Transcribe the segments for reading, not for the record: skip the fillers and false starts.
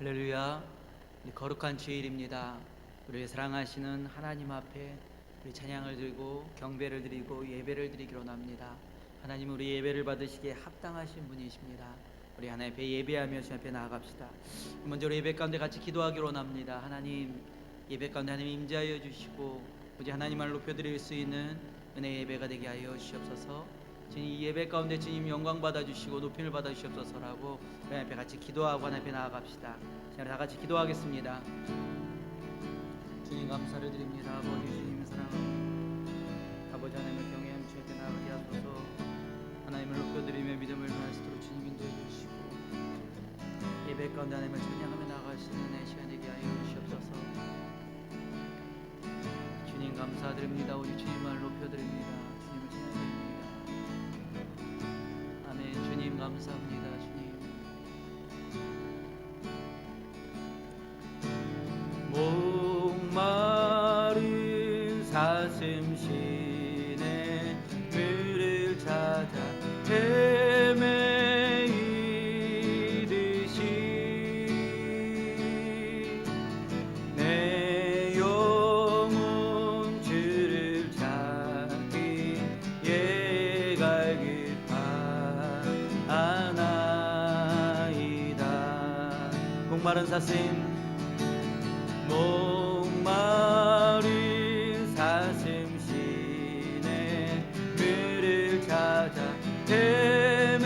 할렐루야. 우리 거룩한 주일입니다. 우리 사랑하시는 하나님 앞에 우리 찬양을 드리고 경배를 드리고 예배를 드리기로 합니다. 하나님, 우리 예배를 받으시기에 합당하신 분이십니다. 우리 하나님 앞에 예배하며 주님 앞에 나아갑시다. 먼저 우리 예배 가운데 같이 기도하기로 합니다. 하나님, 예배 가운데 하나님 임재하여 주시고 우리 하나님을 높여드릴 수 있는 은혜의 예배가 되게 하여 주시옵소서. 주님, 이 예배 가운데 주님 영광 받아주시고 높임을 받아주시옵소서라고 하나님 앞에 같이 기도하고 하나님 앞에 나아갑시다. 자, 다 같이 기도하겠습니다. 주님, 감사를 드립니다. 아버지, 주님의 사랑합니다. 아버지 하나님을 경외하며 주님 앞에 나아가게 하소서. 하나님을 높여드리며 믿음을 전할 수 있도록 주님 인도해 주시고 예배 가운데 하나님을 찬양하며 나아가시는 내 시간 되게 하여 주시옵소서. 주님, 감사드립니다. 우리 주님을 높여드립니다. 주님을 찬양드립니다. 아멘. 주님, 감사합니다. 주님, 목마른 사슴 시내 물을 찾아 헤매이듯이 내 영혼 주를 찾기에 갈길 바라나이다. 목마른 사슴, 목마른 사슴 시내 물을 찾아 헤매이듯이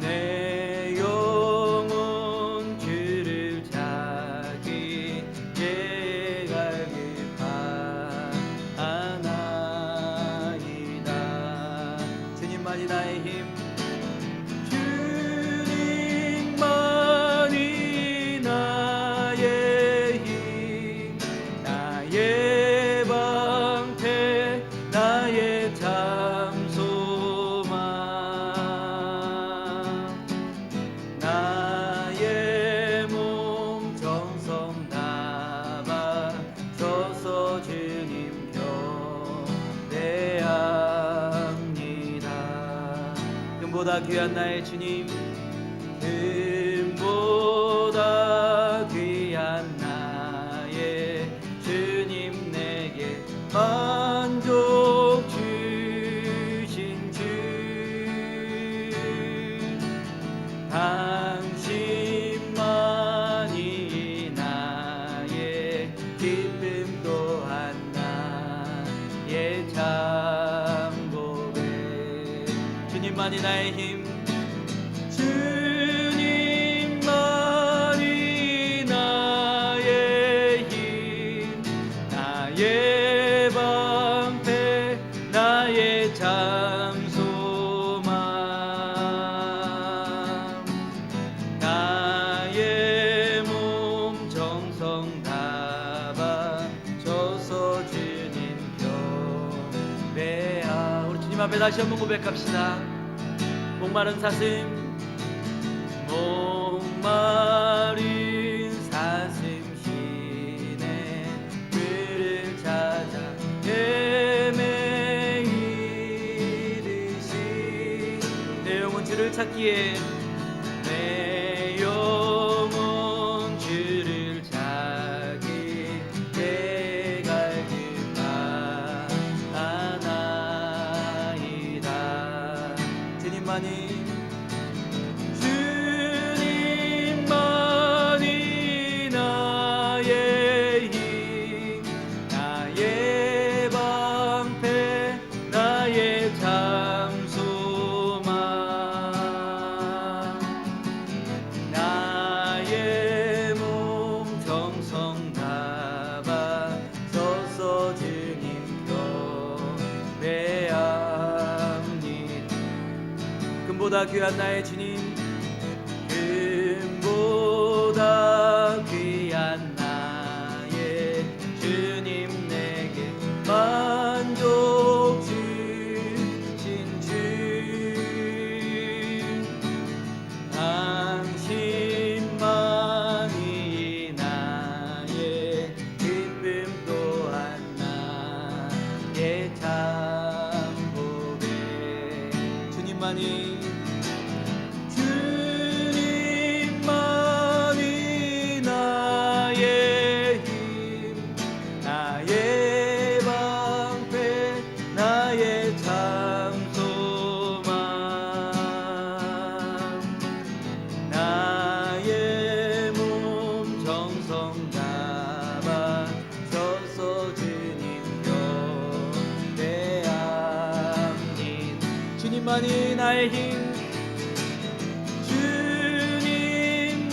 내 영혼 주를 찾기에 갈길 바라나이다. 주님만이 나의 힘, 금보다 귀한 나의 주님, 금보다 귀한 나의 주님, 내게 만족 주신 주, 당신만이 나의 기쁨 또한 나의 참 고백. 주님만이 나의 힘, 주님만이 나의 힘, 나의 방패, 나의 참 소망, 나의 몸 정성 다 바쳐서 주님 경배하. 우리 주님 앞에 다시 한번 고백합시다. 목마른 사슴, 목마른 사슴 시내 물을 찾아 헤매이듯이 내 영혼 주를 찾기에, 내 영혼 주를 찾기에 갈길 바라나이다. 주님만이 나의 힘, 나의 방패, 나의 참 소망, 나의 몸 정성 다 바쳐서 주님 경배합니다. 금보다 귀한 나의 주님, 금보다 귀한 나의 주님, 내게 만족 주신 주, 당신만이 나의 기쁨 또한 나의 참 고백. 주님 주님만이 나의 힘, 주님만이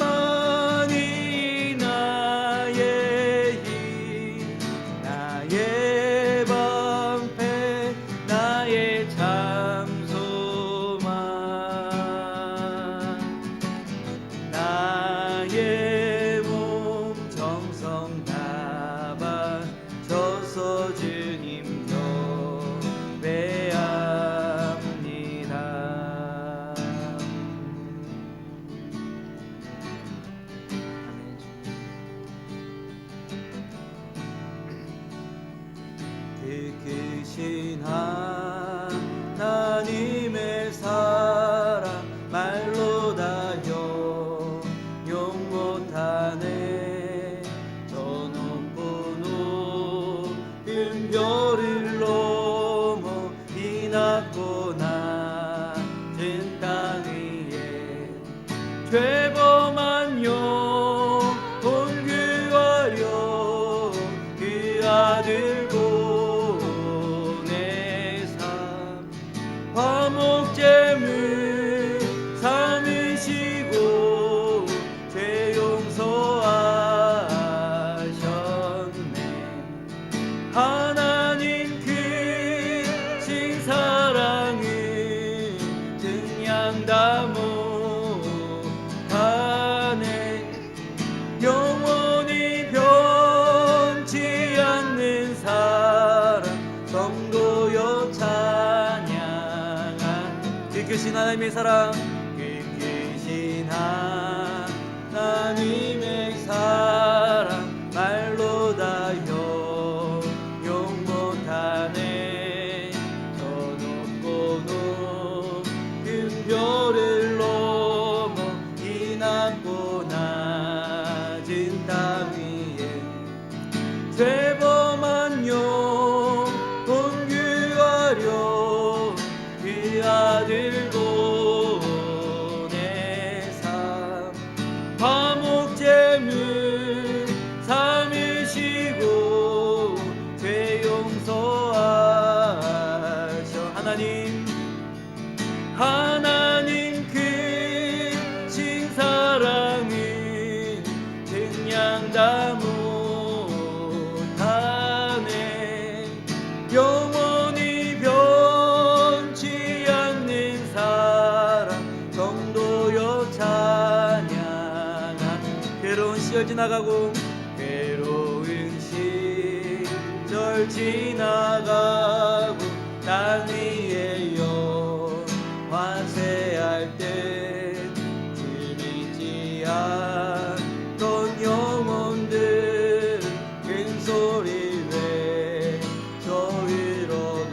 나의 힘, 나의 방패, 나의 참소망, 나의 몸 정성 다 바쳐서 주님 예배합니다. 아멘. 그 크신 하나님의 사랑 말로 다 용 못하네. 저 높은 높은 별을 넘어 이 낮고 낮은 땅 위에 죄범한 영혼 구하려 그 아들 보내사 화목제물 삼으시고 죄 용서하셨네. 하나님 크신 사랑은 그냥 다 못하네. 영원히 변치 않는 사랑 성도여 찬양한 그 크신 하나님의 사랑, 그 크신 하나님의 사랑 말로 다 용 못하네. 저 높고 높은 별을 넘어 이 낮고 낮은 땅 위에 죄범한 영혼 구하려 그 아들 보내사 화목제물 삼으시고 죄 용서하셔. 하나님 크신 사랑은 그냥 다 못하네. 영원히 변치 않는 사랑 성도여 찬양한 괴로운 시절 지나가고 괴로운 시절 지나가고 땅 위에 환세할 때 주님지 않던 영혼들 큰 소리 외쳐 울어도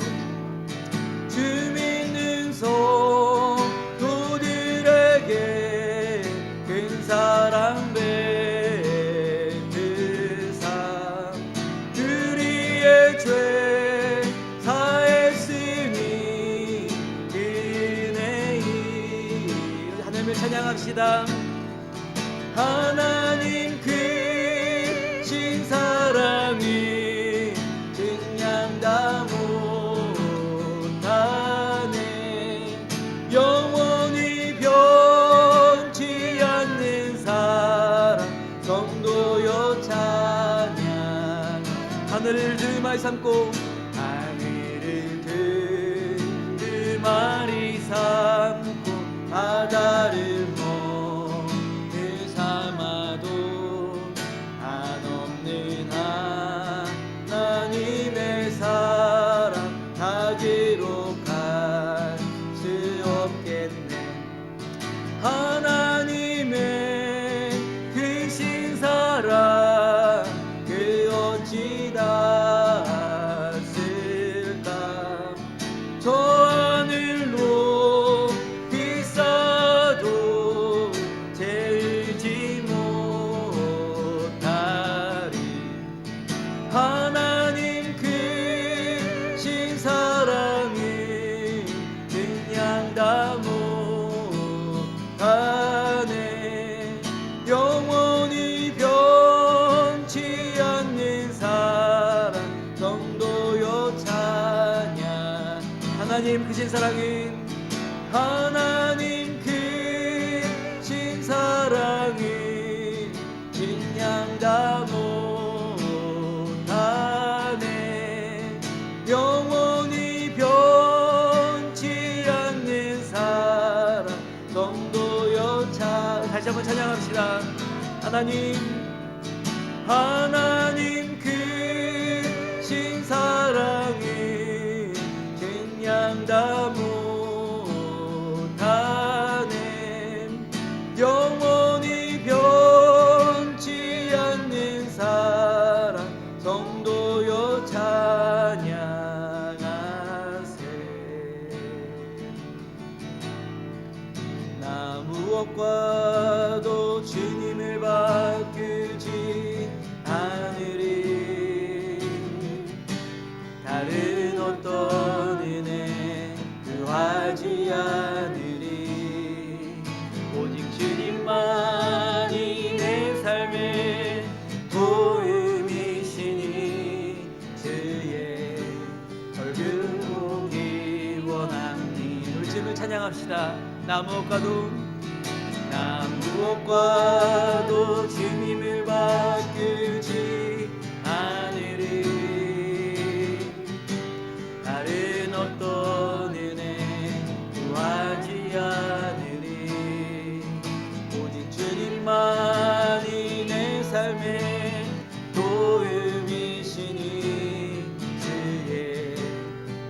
주 믿는 성도들에게 큰 사랑 베푸사 우리의 죄 사했으니 그 은혜이. 하나님을 찬양합시다. 하나님 크신 사랑이 그냥 다 못하네. 영원히 변치 않는 사랑 성도여 찬양. 하늘을 들마이 삼고 하늘을 들마리 삼고 바다를 멍을 삼아도 한없는 하나님의 사랑 다 기록할 수 없겠네. 하나님의 크신 사랑 그 어찌 닿았을까. 저 하늘로 비싸도 재우지 못하리. 하나님 크신 사랑이 그냥 다 못하네. 영원히 변치 않는 사랑 성도여 찬양. 하나님 크신 사랑은 하나님 크신 사랑이 그냥 다 못하네. 영원히 변치 않는 사랑 성도여 다시 한번 찬양합시다. 하나님 크신 사랑이 그냥 다 못하네. 영원히 변치 않는 사랑 성도여 찬양하세. 나 무엇과도 주님을 바꾸지 않으리. 다른 어떤 은혜 구하지 않으리. 오직 주님만이 내 삶의 도움이시니 주의 얼굴 보기 원합니. 우리 주님을 찬양합시다. 나 무엇과도 주님을 바꾸지 않으리. 다른 어떤 은혜 구하지 않으리. 오직 주님만이 내 삶의 도움이시니 주의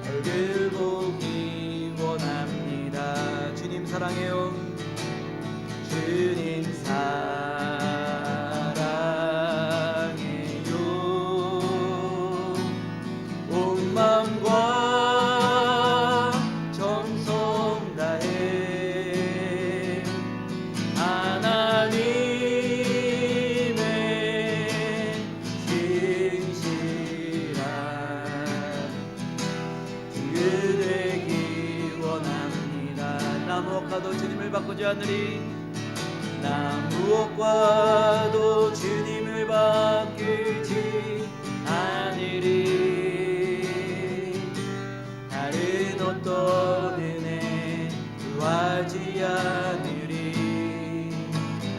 얼굴 보기 원합니다. 주님 사랑해요. 주님 사랑해요. 온 마음과 정성 다해 하나님의 신실한 그 되기 원합니다. 나 무엇과도 주님을 바꾸지 않으리. 나 무엇과도 주님을 바꾸지 않으리. 다른 어떤 은혜 구하지 않으리.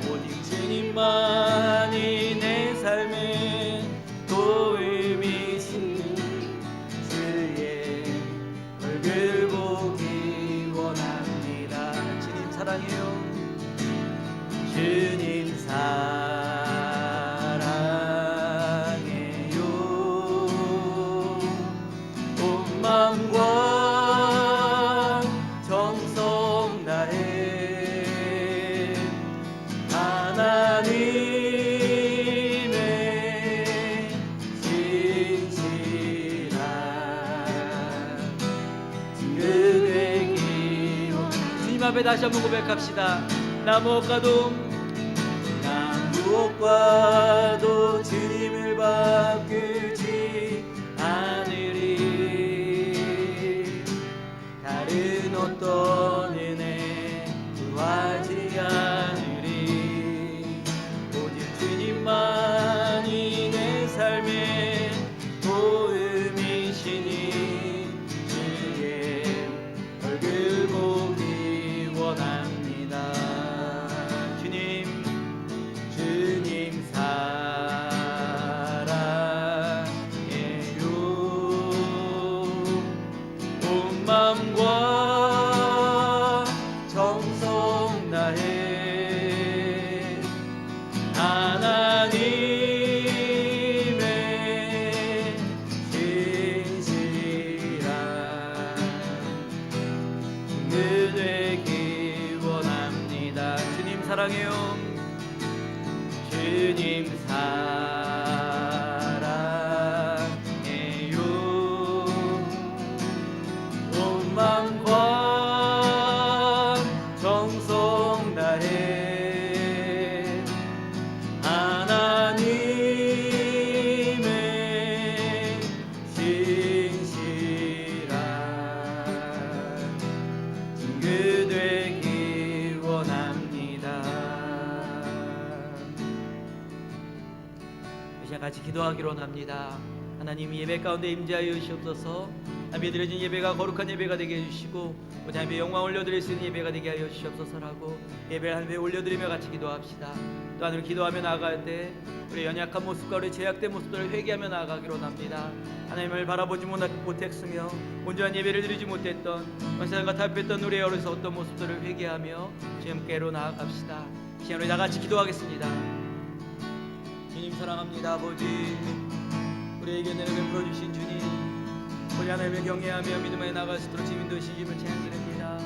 오직 주님만이 내 삶의 도움이시니 주의 얼굴 보기 원합니다. 주님 사랑해요. 주님 사랑해요. 온 마음과 정성 다해 하나님의 신실한 그 되기. 주님 앞에 다시 한번 고백합시다. 나 무엇과도 주님을 바꾸지 않으리. 다른 어떤 은혜 구하지 않으리. 오직 주님만이 내 삶의 도움이시니 주의 얼굴 보기 원합니다. 주님 사랑해요. 온 마음과 정성 다해 하나님의 신실한 그 되기 원합니다. 주님 사랑해요. 주님 사랑해요. 온 마음과 정성 다해 하나님의 신실한 그 되기 원합니다. 같이 기도하기로 합니다. 하나님 예배 가운데 임재하여 주시옵소서. 하나님의 드려진 예배가 거룩한 예배가 되게 해주시고 하나님의 영광 올려드릴 수 있는 예배가 되게 하여 주시옵소서라고 예배를 하나님께 올려드리며 같이 기도합시다. 또 하늘 기도하며 나아갈 때 우리 연약한 모습과 우리 제약된 모습들을 회개하며 나아가기로 합니다. 하나님을 바라보지 못했으며 온전한 예배를 드리지 못했던 세상과 타협했던 우리의 어리석었던 모습들을 회개하며 주님께로 나아갑시다. 시간 우리 다같이 기도하겠습니다. 주님 사랑합니다. 아버지, 우리에게 은혜를 베풀어 주신 주님, 우리 하나님을 경외하며 믿음에 나아갈 수 있도록 주님 인도하시기를 찬양드립니다.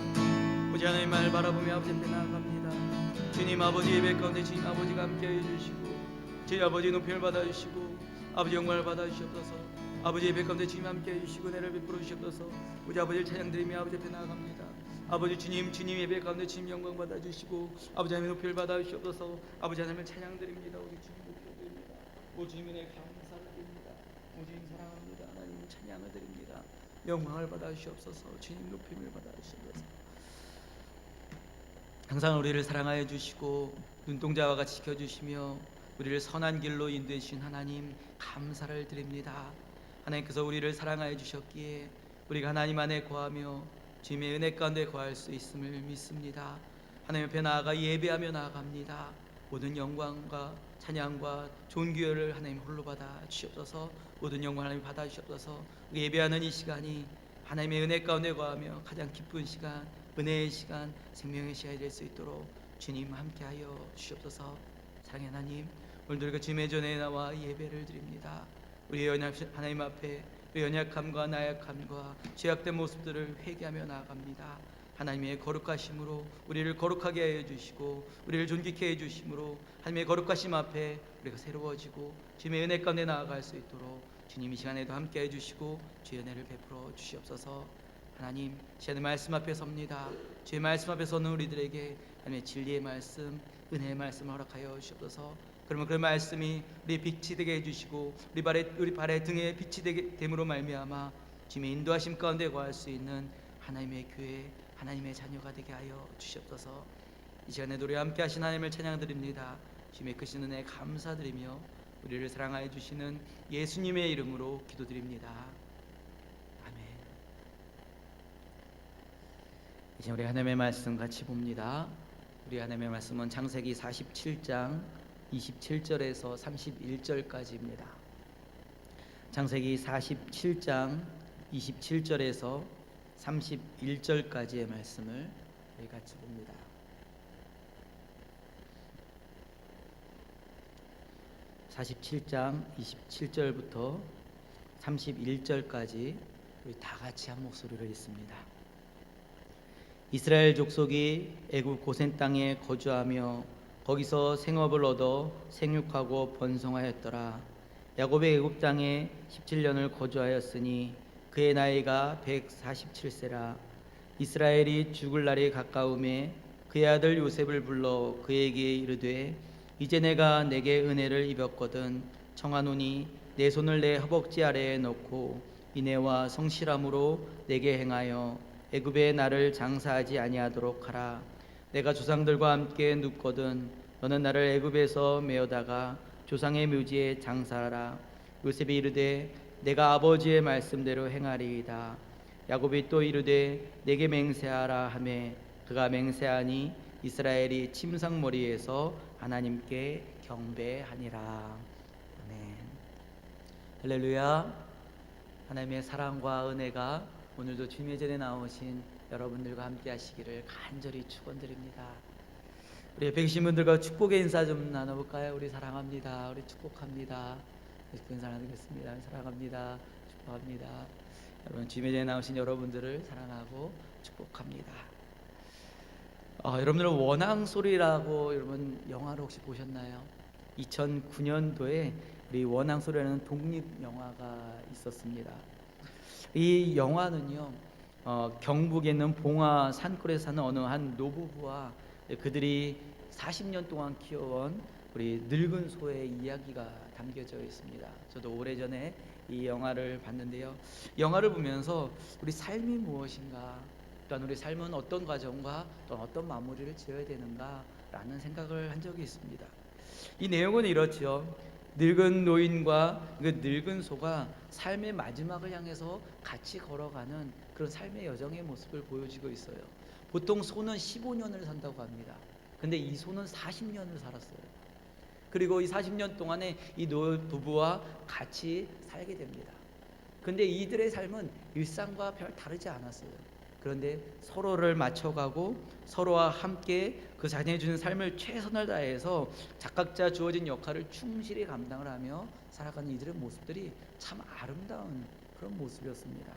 아버지 하나님 말을 바라보며 아버지 앞에 나아갑니다. 주님 아버지 예배 가운데 주님 아버지가 함께해 주시고 주님 아버지 높임을 받아주시고 아버지 영광을 받아주시옵소서. 아버지 예배 가운데 주님 함께해 주시고 은혜를 베풀어 주시옵소서. 우리 아버지를 찬양드리며 아버지 앞에 나아갑니다. 아버지 주님 예배 가운데 주님 영광 받아주시고 아버지 하나님의 높이를 받아주시옵소서. 아버지 하나님을 찬양드립니다. 우리 주님 높여드립니다. 오 주님의 감사를 드립니다. 오 주님 사랑합니다. 하나님 찬양을 드립니다. 영광을 받아주시옵소서. 주님 높임을 받아주시옵소서. 항상 우리를 사랑하여 주시고 눈동자와 같이 지켜주시며 우리를 선한 길로 인도해 주신 하나님 감사를 드립니다. 하나님께서 우리를 사랑하여 주셨기에 우리가 하나님 안에 거하며 주님의 은혜 가운데 거할 수 있음을 믿습니다. 하나님 앞에 나아가 예배하며 나아갑니다. 모든 영광과 찬양과 좋은 기회를 하나님 홀로 받아 주시옵소서. 모든 영광 하나님 받아 주시옵소서. 예배하는 이 시간이 하나님의 은혜 가운데 거하며 가장 기쁜 시간, 은혜의 시간, 생명의 시간이 될 수 있도록 주님 함께하여 주시옵소서. 사랑의 하나님, 오늘도 우리가 주님의 전에 나와 예배를 드립니다. 우리의 하나님 앞에 우리 연약함과 나약함과 죄악된 모습들을 회개하며 나아갑니다. 하나님의 거룩하심으로 우리를 거룩하게 해 주시고 우리를 존귀케 해 주심으로 하나님의 거룩하심 앞에 우리가 새로워지고 주님의 은혜 가운데 나아갈 수 있도록 주님 이 시간에도 함께 해 주시고 주의 은혜를 베풀어 주시옵소서. 하나님 시간의 말씀 앞에 섭니다. 주의 말씀 앞에 서는 우리들에게 하나님의 진리의 말씀, 은혜의 말씀을 허락하여 주시옵소서. 그러면 그 말씀이 우리 빛이 되게 해주시고 우리 발의 등에 빛이 되게 됨으로 말미암아 주님의 인도하심 가운데 거할 수 있는 하나님의 교회, 하나님의 자녀가 되게 하여 주시옵소서. 이 시간에 우리 함께 하신 하나님을 찬양드립니다. 주님의 크신 은혜에 감사드리며 우리를 사랑하여 주시는 예수님의 이름으로 기도드립니다. 아멘. 이제 우리 하나님의 말씀 같이 봅니다. 우리 하나님의 말씀은 창세기 47장 27절에서 31절까지입니다. 창세기 47장 27절에서 31절까지의 말씀을 우리 같이 봅니다. (47장) 27절부터 31절까지 우리 다 같이 한 목소리로 읽습니다. 이스라엘 족속이 애굽 고센 땅에 거주하며 거기서 생업을 얻어 생육하고 번성하였더라. 야곱의 애굽 땅에 17년을 거주하였으니 그의 나이가 147세라. 이스라엘이 죽을 날이 가까움에 그의 아들 요셉을 불러 그에게 이르되 이제 내가 내게 은혜를 입었거든 청하노니 내 손을 내 허벅지 아래에 넣고 인애와 성실함으로 내게 행하여 애굽에 나를 장사하지 아니하도록 하라. 내가 조상들과 함께 눕거든 너는 나를 애굽에서 메어다가 조상의 묘지에 장사하라. 요셉이 이르되 내가 아버지의 말씀대로 행하리이다. 야곱이 또 이르되 내게 맹세하라 하매 그가 맹세하니 이스라엘이 침상머리에서 하나님께 경배하니라. 아멘. 할렐루야. 하나님의 사랑과 은혜가 오늘도 주님의 전에 나오신 여러분들과 함께 하시기를 간절히 축원드립니다. 우리 옆에 계신 분들과 축복의 인사 좀 나눠볼까요? 우리 사랑합니다. 우리 축복합니다. 축복 인사 나누겠습니다. 사랑합니다. 축복합니다. 여러분 주님의 전에 나오신 여러분들을 사랑하고 축복합니다. 여러분들은 원앙소리라고 여러분 영화를 혹시 보셨나요? 2009년도에 우리 원앙소리라는 독립 영화가 있었습니다. 이 영화는요 경북에 있는 봉화 산골에 사는 어느 한 노부부와 그들이 40년 동안 키워온 우리 늙은 소의 이야기가 담겨져 있습니다. 저도 오래전에 이 영화를 봤는데요. 영화를 보면서 우리 삶이 무엇인가, 또한 우리 삶은 어떤 과정과 또 어떤 마무리를 지어야 되는가 라는 생각을 한 적이 있습니다. 이 내용은 이렇죠. 늙은 노인과 그 늙은 소가 삶의 마지막을 향해서 같이 걸어가는 그런 삶의 여정의 모습을 보여주고 있어요. 보통 소는 15년을 산다고 합니다. 근데 이 소는 40년을 살았어요. 그리고 이 40년 동안에 이 부부와 같이 살게 됩니다. 근데 이들의 삶은 일상과 별 다르지 않았어요. 그런데 서로를 맞춰가고 서로와 함께 그 자신이 주는 삶을 최선을 다해서 각각자 주어진 역할을 충실히 감당을 하며 살아가는 이들의 모습들이 참 아름다운 그런 모습이었습니다.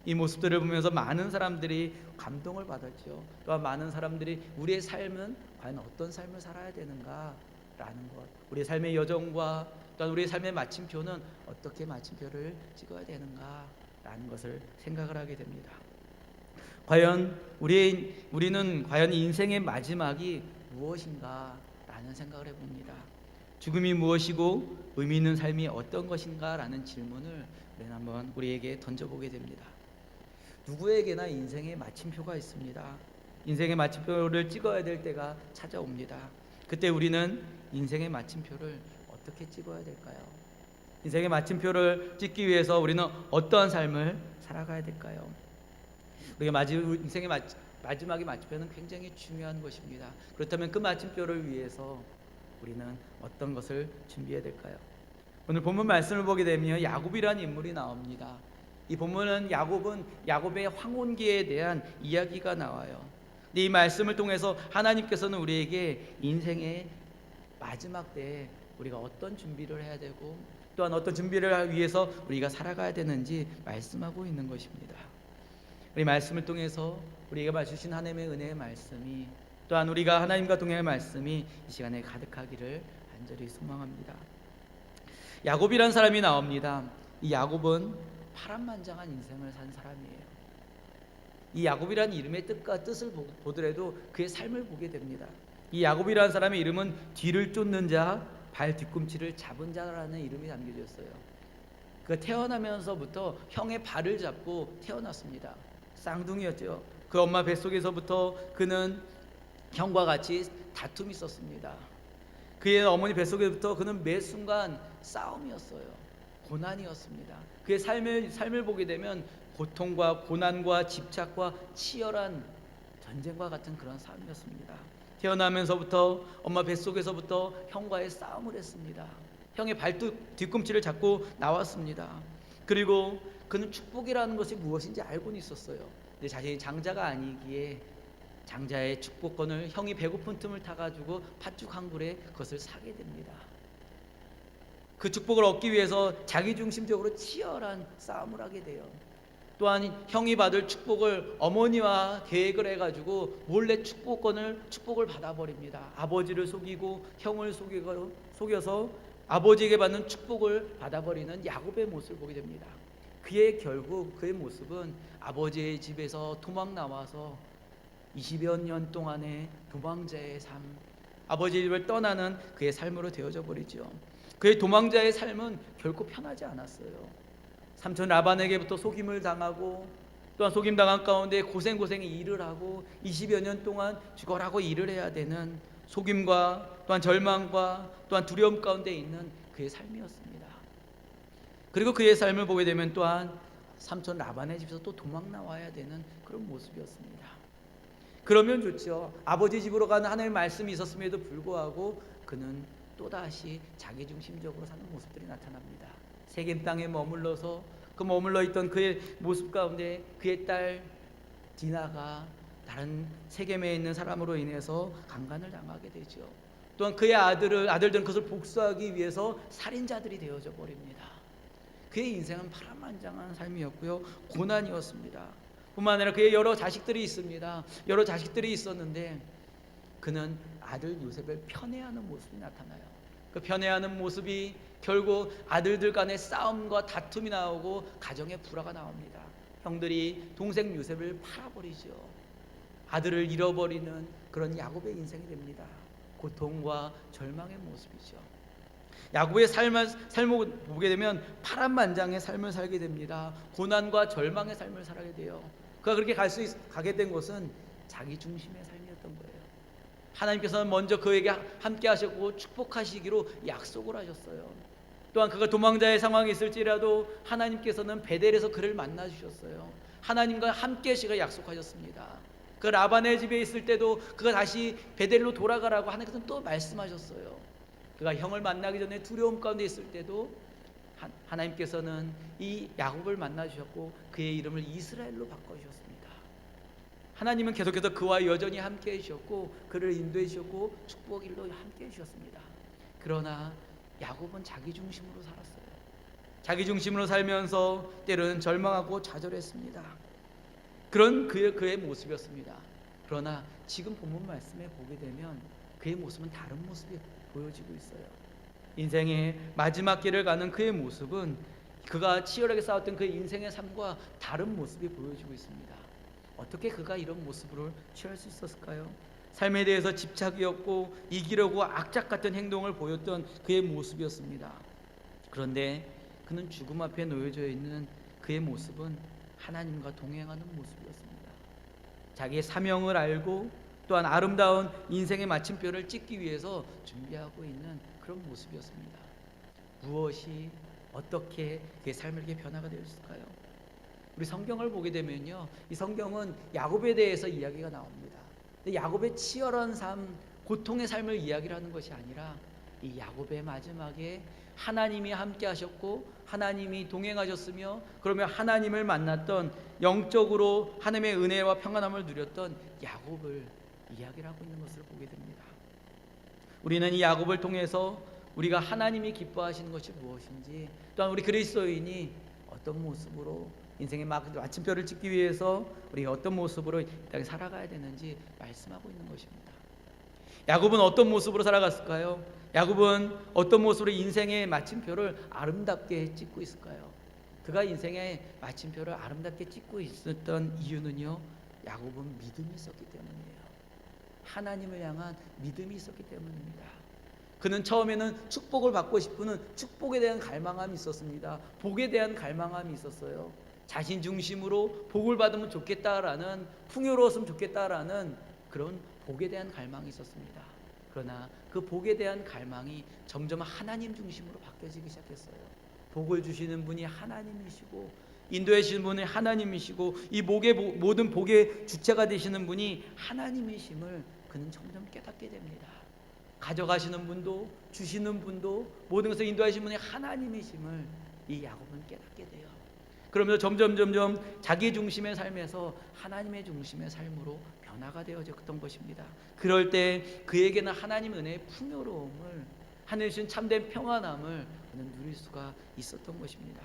이 모습들을 보면서 많은 사람들이 감동을 받았죠. 또한 많은 사람들이 우리의 삶은 과연 어떤 삶을 살아야 되는가 라는 것, 우리의 삶의 여정과 또한 우리의 삶의 마침표는 어떻게 마침표를 찍어야 되는가 라는 것을 생각을 하게 됩니다. 과연 우리는 과연 인생의 마지막이 무엇인가 라는 생각을 해봅니다. 죽음이 무엇이고 의미 있는 삶이 어떤 것인가 라는 질문을 우리는 한번 우리에게 던져보게 됩니다. 누구에게나 인생의 마침표가 있습니다. 인생의 마침표를 찍어야 될 때가 찾아옵니다. 그때 우리는 인생의 마침표를 어떻게 찍어야 될까요? 인생의 마침표를 찍기 위해서 우리는 어떠한 삶을 살아가야 될까요? 우리가 인생의 마지막의 마침표는 굉장히 중요한 것입니다. 그렇다면 그 마침표를 위해서 우리는 어떤 것을 준비해야 될까요? 오늘 본문 말씀을 보게 되면 야곱이라는 인물이 나옵니다. 이 본문은 야곱의 황혼기에 대한 이야기가 나와요. 근데 이 말씀을 통해서 하나님께서는 우리에게 인생의 마지막 때에 우리가 어떤 준비를 해야 되고 또한 어떤 준비를 위해서 우리가 살아가야 되는지 말씀하고 있는 것입니다. 우리 말씀을 통해서 우리에게 주신 하나님의 은혜의 말씀이 또한 우리가 하나님과 동행할 말씀이 이 시간에 가득하기를 간절히 소망합니다. 야곱이라는 사람이 나옵니다. 이 야곱은 파란만장한 인생을 산 사람이에요. 이 야곱이라는 이름의 뜻을 보더라도 그의 삶을 보게 됩니다. 이 야곱이라는 사람의 이름은 뒤를 쫓는 자, 발 뒤꿈치를 잡은 자라는 이름이 담겨져 있어요. 그 태어나면서부터 형의 발을 잡고 태어났습니다. 쌍둥이였죠. 그 엄마 뱃속에서부터 그는 형과 같이 다툼이 있었습니다. 그의 어머니 뱃속에부터 그는 매 순간 싸움이었어요. 고난이었습니다. 그의 삶을 보게 되면 고통과 고난과 집착과 치열한 전쟁과 같은 그런 삶이었습니다. 태어나면서부터 엄마 뱃속에서부터 형과의 싸움을 했습니다. 형의 뒤꿈치를 잡고 나왔습니다. 그리고 그는 축복이라는 것이 무엇인지 알고는 있었어요. 근데 자신이 장자가 아니기에 장자의 축복권을 형이 배고픈 틈을 타가지고 팥죽 한 그릇에 그것을 사게 됩니다. 그 축복을 얻기 위해서 자기중심적으로 치열한 싸움을 하게 돼요. 또한 형이 받을 축복을 어머니와 계획을 해가지고 몰래 축복을 받아버립니다. 아버지를 속이고 형을 속여서 아버지에게 받는 축복을 받아버리는 야곱의 모습을 보게 됩니다. 그의 모습은 아버지의 집에서 도망 나와서 20여 년 동안의 도망자의 삶, 아버지 집을 떠나는 그의 삶으로 되어져 버리죠. 그의 도망자의 삶은 결코 편하지 않았어요. 삼촌 라반에게부터 속임을 당하고 또한 속임당한 가운데 고생고생히 일을 하고 20여 년 동안 죽어라고 일을 해야 되는 속임과 또한 절망과 또한 두려움 가운데 있는 그의 삶이었습니다. 그리고 그의 삶을 보게 되면 또한 삼촌 라반의 집에서 또 도망 나와야 되는 그런 모습이었습니다. 그러면 좋죠. 아버지 집으로 가는 하나님의 말씀이 있었음에도 불구하고 그는 또다시 자기중심적으로 사는 모습들이 나타납니다. 세겜 땅에 머물러서 그 머물러 있던 그의 모습 가운데 그의 딸 디나가 다른 세겜에 있는 사람으로 인해서 강간을 당하게 되죠. 또한 그의 아들들은 그것을 복수하기 위해서 살인자들이 되어져 버립니다. 그의 인생은 파란만장한 삶이었고요, 고난이었습니다. 뿐만 아니라 그의 여러 자식들이 있습니다. 여러 자식들이 있었는데 그는 아들 요셉을 편애하는 모습이 나타나요. 그 편애하는 모습이 결국 아들들 간의 싸움과 다툼이 나오고 가정의 불화가 나옵니다. 형들이 동생 요셉을 팔아버리죠. 아들을 잃어버리는 그런 야곱의 인생이 됩니다. 고통과 절망의 모습이죠. 야곱의 삶을 보게 되면 파란만장의 삶을 살게 됩니다. 고난과 절망의 삶을 살게 돼요. 그가 그렇게 가게 된 것은 자기 중심의 삶이었던 거예요. 하나님께서는 먼저 그에게 함께 하셨고 축복하시기로 약속을 하셨어요. 또한 그가 도망자의 상황이 있을지라도 하나님께서는 베델에서 그를 만나 주셨어요. 하나님과 함께 하시기를 약속하셨습니다. 그 라반의 집에 있을 때도 그가 다시 베델로 돌아가라고 하나님께서는 또 말씀하셨어요. 그가 형을 만나기 전에 두려움 가운데 있을 때도 하나님께서는 이 야곱을 만나 주셨고 그의 이름을 이스라엘로 바꿔 주셨습니다. 하나님은 계속해서 그와 여전히 함께 해주셨고 그를 인도해 주셨고 축복의 길로 함께 해주셨습니다. 그러나 야곱은 자기 중심으로 살았어요. 자기 중심으로 살면서 때로는 절망하고 좌절했습니다. 그런 그의 모습이었습니다. 그러나 지금 본문 말씀에 보게 되면 그의 모습은 다른 모습이 보여지고 있어요. 인생의 마지막 길을 가는 그의 모습은 그가 치열하게 싸웠던 그의 인생의 삶과 다른 모습이 보여지고 있습니다. 어떻게 그가 이런 모습으로 취할 수 있었을까요? 삶에 대해서 집착이 없고 이기려고 악착 같은 행동을 보였던 그의 모습이었습니다. 그런데 그는 죽음 앞에 놓여져 있는 그의 모습은 하나님과 동행하는 모습이었습니다. 자기의 사명을 알고 또한 아름다운 인생의 마침표를 찍기 위해서 준비하고 있는 그런 모습이었습니다. 무엇이 어떻게 그의 삶을 이렇게 변화가 되었을까요? 우리 성경을 보게 되면요, 이 성경은 야곱에 대해서 이야기가 나옵니다. 근데 야곱의 치열한 삶, 고통의 삶을 이야기를 하는 것이 아니라 이 야곱의 마지막에 하나님이 함께 하셨고 하나님이 동행하셨으며 그러면 하나님을 만났던 영적으로 하나님의 은혜와 평안함을 누렸던 야곱을 이야기를 하고 있는 것을 보게 됩니다. 우리는 이 야곱을 통해서 우리가 하나님이 기뻐하시는 것이 무엇인지, 또한 우리 그리스도인이 어떤 모습으로 인생의 마침표를 찍기 위해서 우리가 어떤 모습으로 이 땅에 살아가야 되는지 말씀하고 있는 것입니다. 야곱은 어떤 모습으로 살아갔을까요? 야곱은 어떤 모습으로 인생의 마침표를 아름답게 찍고 있을까요? 그가 인생의 마침표를 아름답게 찍고 있었던 이유는요, 야곱은 믿음이 있었기 때문이에요. 하나님을 향한 믿음이 있었기 때문입니다. 그는 처음에는 축복을 받고 싶은 축복에 대한 갈망함이 있었습니다. 복에 대한 갈망함이 있었어요. 자신 중심으로 복을 받으면 좋겠다라는, 풍요로웠으면 좋겠다라는 그런 복에 대한 갈망이 있었습니다. 그러나 그 복에 대한 갈망이 점점 하나님 중심으로 바뀌어지기 시작했어요. 복을 주시는 분이 하나님이시고 인도해 주시는 분이 하나님이시고 이 모든 복의 주체가 되시는 분이 하나님이심을 그는 점점 깨닫게 됩니다. 가져가시는 분도 주시는 분도 모든 것을 인도하시는 분이 하나님이심을 이 야곱은 깨닫게 돼요. 그러면서 점점 자기 중심의 삶에서 하나님의 중심의 삶으로 변화가 되어졌던 것입니다. 그럴 때 그에게는 하나님 은혜의 풍요로움을, 하늘 주신 참된 평안함을 그는 누릴 수가 있었던 것입니다.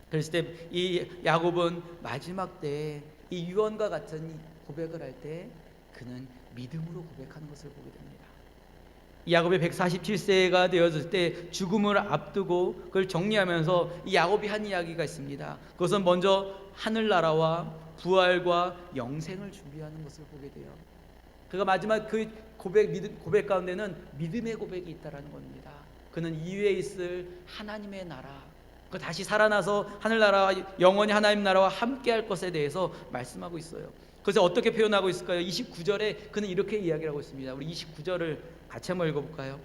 그랬을 때 이 야곱은 마지막 때에 이 유언과 같은 고백을 할 때 그는 믿음으로 고백하는 것을 보게 됩니다. 야곱이 147세가 되었을 때 죽음을 앞두고 그걸 정리하면서 이 야곱이 한 이야기가 있습니다. 그것은 먼저 하늘나라와 부활과 영생을 준비하는 것을 보게 돼요. 그가 마지막 그 고백 가운데는 믿음의 고백이 있다라는 겁니다. 그는 이후에 있을 하나님의 나라, 그 다시 살아나서 하늘나라와 영원히 하나님 나라와 함께할 것에 대해서 말씀하고 있어요. 그래서 어떻게 표현하고 있을까요? 29절에 그는 이렇게 이야기를 하고 있습니다. 우리 29절을 같이 한번 읽어볼까요?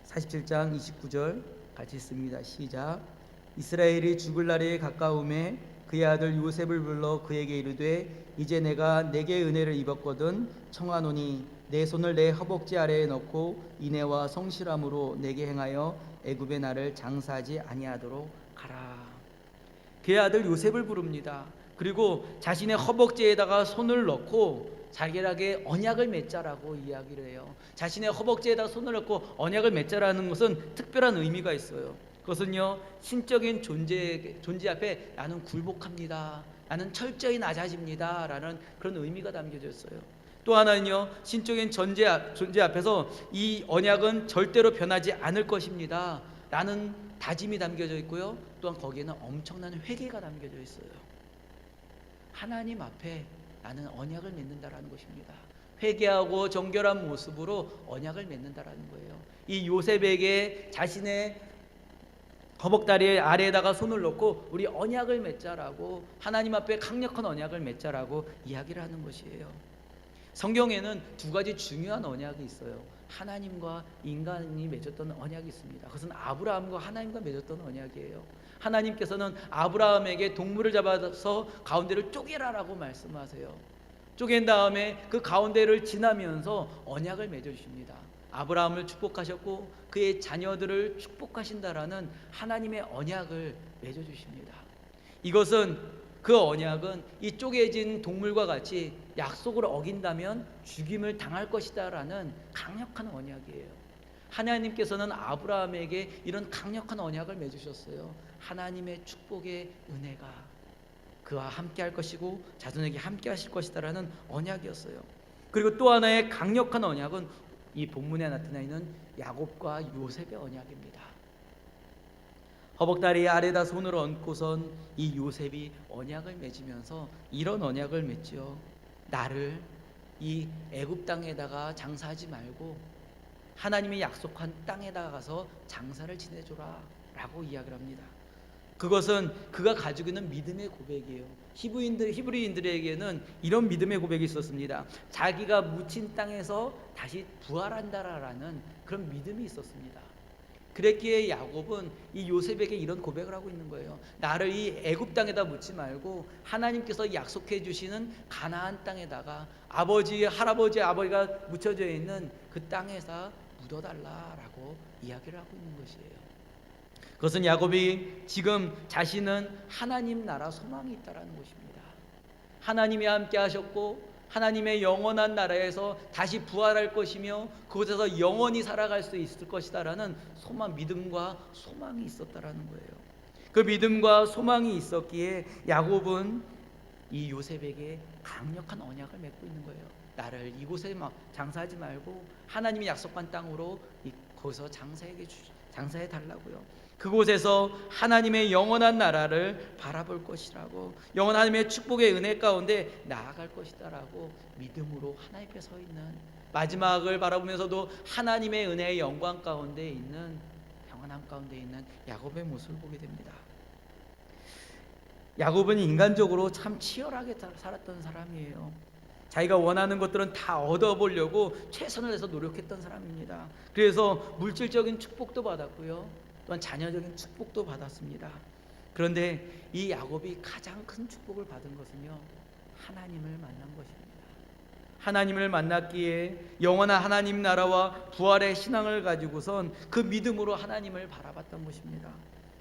47장 29절 같이 읽습니다. 시작. 이스라엘이 죽을 날이 가까움에 그의 아들 요셉을 불러 그에게 이르되 이제 내가 내게 은혜를 입었거든 청하노니 내 손을 내 허벅지 아래에 넣고 인애와 성실함으로 내게 행하여 애굽의 나를 장사하지 아니하도록 하라. 그의 아들 요셉을 부릅니다. 그리고 자신의 허벅지에다가 손을 넣고 자기에게 언약을 맺자라고 이야기를 해요. 자신의 허벅지에다가 손을 넣고 언약을 맺자라는 것은 특별한 의미가 있어요. 그것은요, 신적인 존재 앞에 나는 굴복합니다, 나는 철저히 낮아집니다 라는 그런 의미가 담겨져 있어요. 또 하나는요, 신적인 존재 앞에서 이 언약은 절대로 변하지 않을 것입니다 라는 다짐이 담겨져 있고요, 또한 거기에는 엄청난 회개가 담겨져 있어요. 하나님 앞에 나는 언약을 맺는다라는 것입니다. 회개하고 정결한 모습으로 언약을 맺는다라는 거예요. 이 요셉에게 자신의 허벅다리 아래에다가 손을 놓고 우리 언약을 맺자라고, 하나님 앞에 강력한 언약을 맺자라고 이야기를 하는 것이에요. 성경에는 두 가지 중요한 언약이 있어요. 하나님과 인간이 맺었던 언약이 있습니다. 그것은 아브라함과 하나님과 맺었던 언약이에요. 하나님께서는 아브라함에게 동물을 잡아서 가운데를 쪼개라라고 말씀하세요. 쪼갠 다음에 그 가운데를 지나면서 언약을 맺어주십니다. 아브라함을 축복하셨고 그의 자녀들을 축복하신다라는 하나님의 언약을 맺어주십니다. 그 언약은 이 쪼개진 동물과 같이 약속을 어긴다면 죽임을 당할 것이다 라는 강력한 언약이에요. 하나님께서는 아브라함에게 이런 강력한 언약을 맺으셨어요. 하나님의 축복의 은혜가 그와 함께 할 것이고 자손에게 함께 하실 것이다 라는 언약이었어요. 그리고 또 하나의 강력한 언약은 이 본문에 나타나 있는 야곱과 요셉의 언약입니다. 허벅다리 아래다 손을 얹고선 이 요셉이 언약을 맺으면서 이런 언약을 맺지요. 나를 이 애굽 땅에다가 장사하지 말고 하나님이 약속한 땅에다가 가서 장사를 지내줘라 라고 이야기를 합니다. 그것은 그가 가지고 있는 믿음의 고백이에요. 히브리인들에게는 이런 믿음의 고백이 있었습니다. 자기가 묻힌 땅에서 다시 부활한다라는 그런 믿음이 있었습니다. 그랬기에 야곱은 이 요셉에게 이런 고백을 하고 있는 거예요. 나를 이 애굽 땅에다 묻지 말고 하나님께서 약속해 주시는 가나안 땅에다가 아버지가 묻혀져 있는 그 땅에서 묻어달라라고 이야기를 하고 있는 것이에요. 그것은 야곱이 지금 자신은 하나님 나라 소망이 있다라는 것입니다. 하나님이 함께 하셨고 하나님의 영원한 나라에서 다시 부활할 것이며 그곳에서 영원히 살아갈 수 있을 것이다라는 믿음과 소망이 있었다라는 거예요. 그 믿음과 소망이 있었기에 야곱은 이 요셉에게 강력한 언약을 맺고 있는 거예요. 나를 이곳에 장사하지 말고 하나님이 약속한 땅으로 거기서 장사해 달라고요. 그곳에서 하나님의 영원한 나라를 바라볼 것이라고, 영원한 하나님의 축복의 은혜 가운데 나아갈 것이다라고 믿음으로 하나님 앞에 서 있는, 마지막을 바라보면서도 하나님의 은혜의 영광 가운데 있는, 평안함 가운데 있는 야곱의 모습을 보게 됩니다. 야곱은 인간적으로 참 치열하게 살았던 사람이에요. 자기가 원하는 것들은 다 얻어보려고 최선을 다해서 노력했던 사람입니다. 그래서 물질적인 축복도 받았고요, 또한 자녀적인 축복도 받았습니다. 그런데 이 야곱이 가장 큰 축복을 받은 것은요, 하나님을 만난 것입니다. 하나님을 만났기에 영원한 하나님 나라와 부활의 신앙을 가지고선 그 믿음으로 하나님을 바라봤던 것입니다.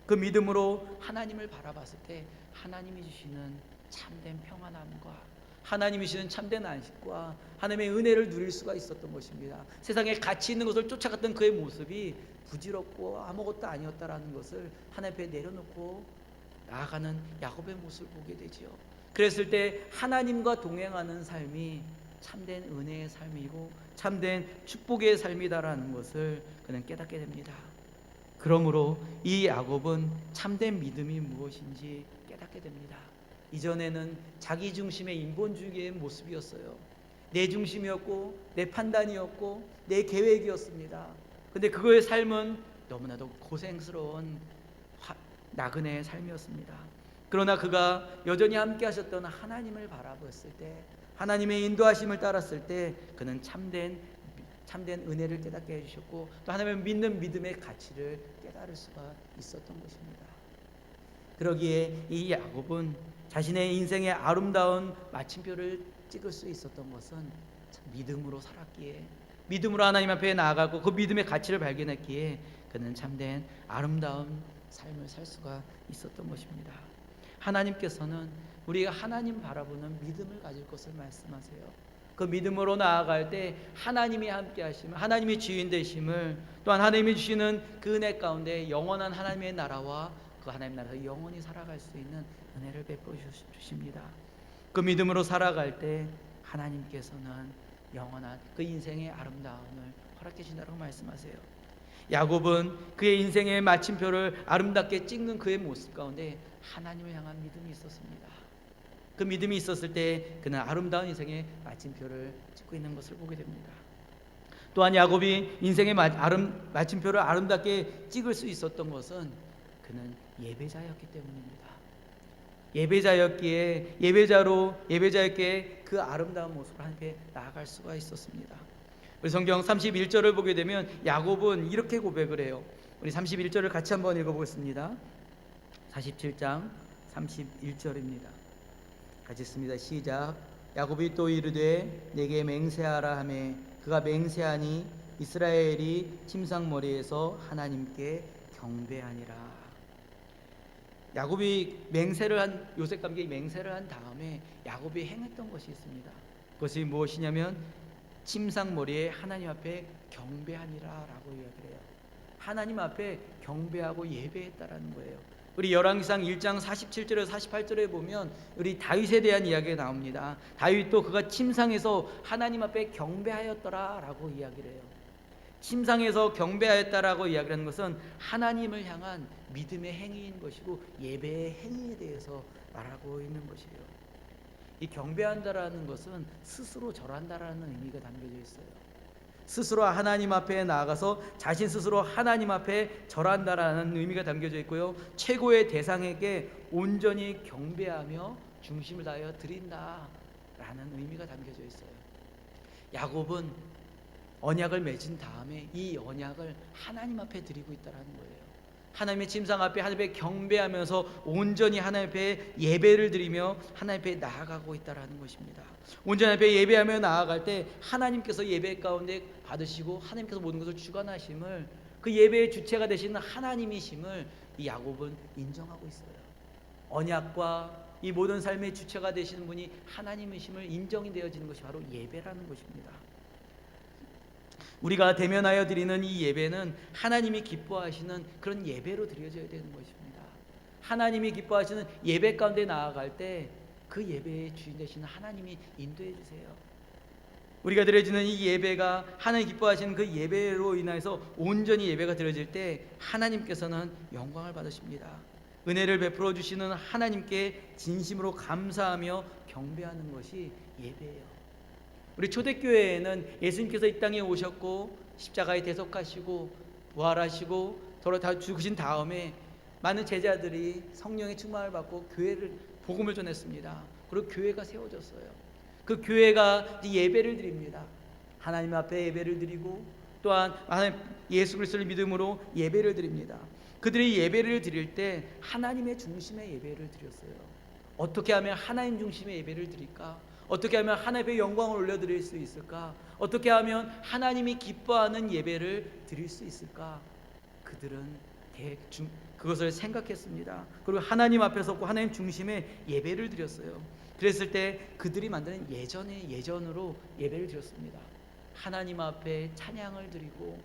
그 믿음으로 하나님을 바라봤을 때 하나님이 주시는 참된 평안함과 하나님이 주시는 참된 안식과 하나님의 은혜를 누릴 수가 있었던 것입니다. 세상에 가치 있는 것을 쫓아갔던 그의 모습이 부질없고 아무것도 아니었다라는 것을 하나님 앞에 내려놓고 나아가는 야곱의 모습을 보게 되지요. 그랬을 때 하나님과 동행하는 삶이 참된 은혜의 삶이고 참된 축복의 삶이다라는 것을 그는 깨닫게 됩니다. 그러므로 이 야곱은 참된 믿음이 무엇인지 깨닫게 됩니다. 이전에는 자기 중심의 인본주의의 모습이었어요. 내 중심이었고 내 판단이었고 내 계획이었습니다. 근데 그거의 삶은 너무나도 고생스러운 나그네의 삶이었습니다. 그러나 그가 여전히 함께 하셨던 하나님을 바라봤을 때, 하나님의 인도하심을 따랐을 때 그는 참된 은혜를 깨닫게 해주셨고 또 하나님을 믿는 믿음의 가치를 깨달을 수가 있었던 것입니다. 그러기에 이 야곱은 자신의 인생의 아름다운 마침표를 찍을 수 있었던 것은 믿음으로 살았기에, 믿음으로 하나님 앞에 나아가고 그 믿음의 가치를 발견했기에 그는 참된 아름다운 삶을 살 수가 있었던 것입니다. 하나님께서는 우리가 하나님 바라보는 믿음을 가질 것을 말씀하세요. 그 믿음으로 나아갈 때 하나님이 함께 하심을, 하나님이 주인 되심을, 또한 하나님이 주시는 그 은혜 가운데 영원한 하나님의 나라와 그 하나님 나라에서 영원히 살아갈 수 있는 은혜를 베풀어 주십니다. 그 믿음으로 살아갈 때 하나님께서는 영원한 그 인생의 아름다움을 허락해 주신다고 말씀하세요. 야곱은 그의 인생의 마침표를 아름답게 찍는 그의 모습 가운데 하나님을 향한 믿음이 있었습니다. 그 믿음이 있었을 때 그는 아름다운 인생의 마침표를 찍고 있는 것을 보게 됩니다. 또한 야곱이 인생의 마침표를 아름답게 찍을 수 있었던 것은 그는 예배자였기 때문입니다. 예배자였기에 그 아름다운 모습을 하나님께 나아갈 수가 있었습니다. 우리 성경 31절을 보게 되면 야곱은 이렇게 고백을 해요. 우리 31절을 같이 한번 읽어보겠습니다. 47장 31절입니다. 같이 읽습니다. 시작. 야곱이 또 이르되 내게 맹세하라 하매 그가 맹세하니 이스라엘이 침상머리에서 하나님께 경배하니라. 야곱이 요셉과 함께 맹세를 한 다음에 야곱이 행했던 것이 있습니다. 그것이 무엇이냐면 침상머리에 하나님 앞에 경배하니라라고 이야기해요. 하나님 앞에 경배하고 예배했다라는 거예요. 우리 열왕기상 1장 47절에서 48절에 보면 우리 다윗에 대한 이야기가 나옵니다. 다윗도 그가 침상에서 하나님 앞에 경배하였더라라고 이야기를 해요. 침상에서 경배하였다라고 이야기하는 것은 하나님을 향한 믿음의 행위인 것이고 예배의 행위에 대해서 말하고 있는 것이에요. 이 경배한다라는 것은 스스로 절한다라는 의미가 담겨져 있어요. 스스로 하나님 앞에 나아가서 자신 스스로 하나님 앞에 절한다라는 의미가 담겨져 있고요. 최고의 대상에게 온전히 경배하며 중심을 다하여 드린다라는 의미가 담겨져 있어요. 야곱은 언약을 맺은 다음에 이 언약을 하나님 앞에 드리고 있다는 거예요. 하나님의 침상 앞에 하나님 앞에 경배하면서 온전히 하나님 앞에 예배를 드리며 하나님 앞에 나아가고 있다는 것입니다. 온전히 하나님 앞에 예배하며 나아갈 때 하나님께서 예배 가운데 받으시고 하나님께서 모든 것을 주관하심을, 그 예배의 주체가 되시는 하나님이심을 이 야곱은 인정하고 있어요. 언약과 이 모든 삶의 주체가 되시는 분이 하나님이심을 인정이 되어지는 것이 바로 예배라는 것입니다. 우리가 대면하여 드리는 이 예배는 하나님이 기뻐하시는 그런 예배로 드려져야 되는 것입니다. 하나님이 기뻐하시는 예배 가운데 나아갈 때 그 예배의 주인 되시는 하나님이 인도해 주세요. 우리가 드려지는 이 예배가 하나님 기뻐하시는 그 예배로 인해서 온전히 예배가 드려질 때 하나님께서는 영광을 받으십니다. 은혜를 베풀어 주시는 하나님께 진심으로 감사하며 경배하는 것이 예배예요. 우리 초대교회에는 예수님께서 이 땅에 오셨고 십자가에 대속하시고 부활하시고 더러 다 죽으신 다음에 많은 제자들이 성령의 충만을 받고 복음을 전했습니다. 그리고 교회가 세워졌어요. 그 교회가 예배를 드립니다. 하나님 앞에 예배를 드리고 또한 하나님 예수 그리스도를 믿음으로 예배를 드립니다. 그들이 예배를 드릴 때 하나님의 중심의 예배를 드렸어요. 어떻게 하면 하나님 중심의 예배를 드릴까? 어떻게 하면 하나님의 영광을 올려드릴 수 있을까? 어떻게 하면 하나님이 기뻐하는 예배를 드릴 수 있을까? 그들은 그것을 생각했습니다. 그리고 하나님 앞에 섰고 하나님 중심의 예배를 드렸어요. 그랬을 때 그들이 만드는 예전으로 예배를 드렸습니다. 하나님 앞에 찬양을 드리고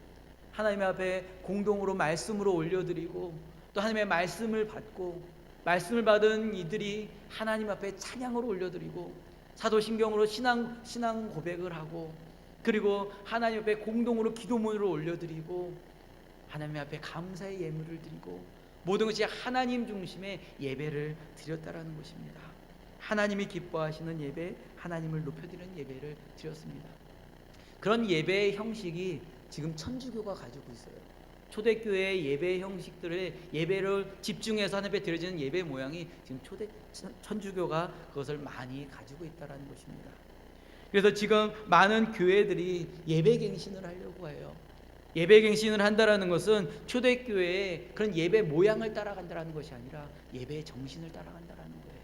하나님 앞에 공동으로 말씀으로 올려드리고 또 하나님의 말씀을 받고 말씀을 받은 이들이 하나님 앞에 찬양으로 올려드리고 사도신경으로 신앙 고백을 하고 그리고 하나님 앞에 공동으로 기도문으로 올려드리고 하나님 앞에 감사의 예물을 드리고 모든 것이 하나님 중심의 예배를 드렸다라는 것입니다. 하나님이 기뻐하시는 예배, 하나님을 높여드리는 예배를 드렸습니다. 그런 예배의 형식이 지금 천주교가 가지고 있어요. 초대교회의 예배 형식들의 예배를 집중해서 하나님 앞에 드려지는 예배 모양이 지금 천주교가 그것을 많이 가지고 있다는 것입니다. 그래서 지금 많은 교회들이 예배갱신을 하려고 해요. 예배갱신을 한다는 것은 초대교회의 그런 예배 모양을 따라간다는 것이 아니라 예배의 정신을 따라간다는 거예요.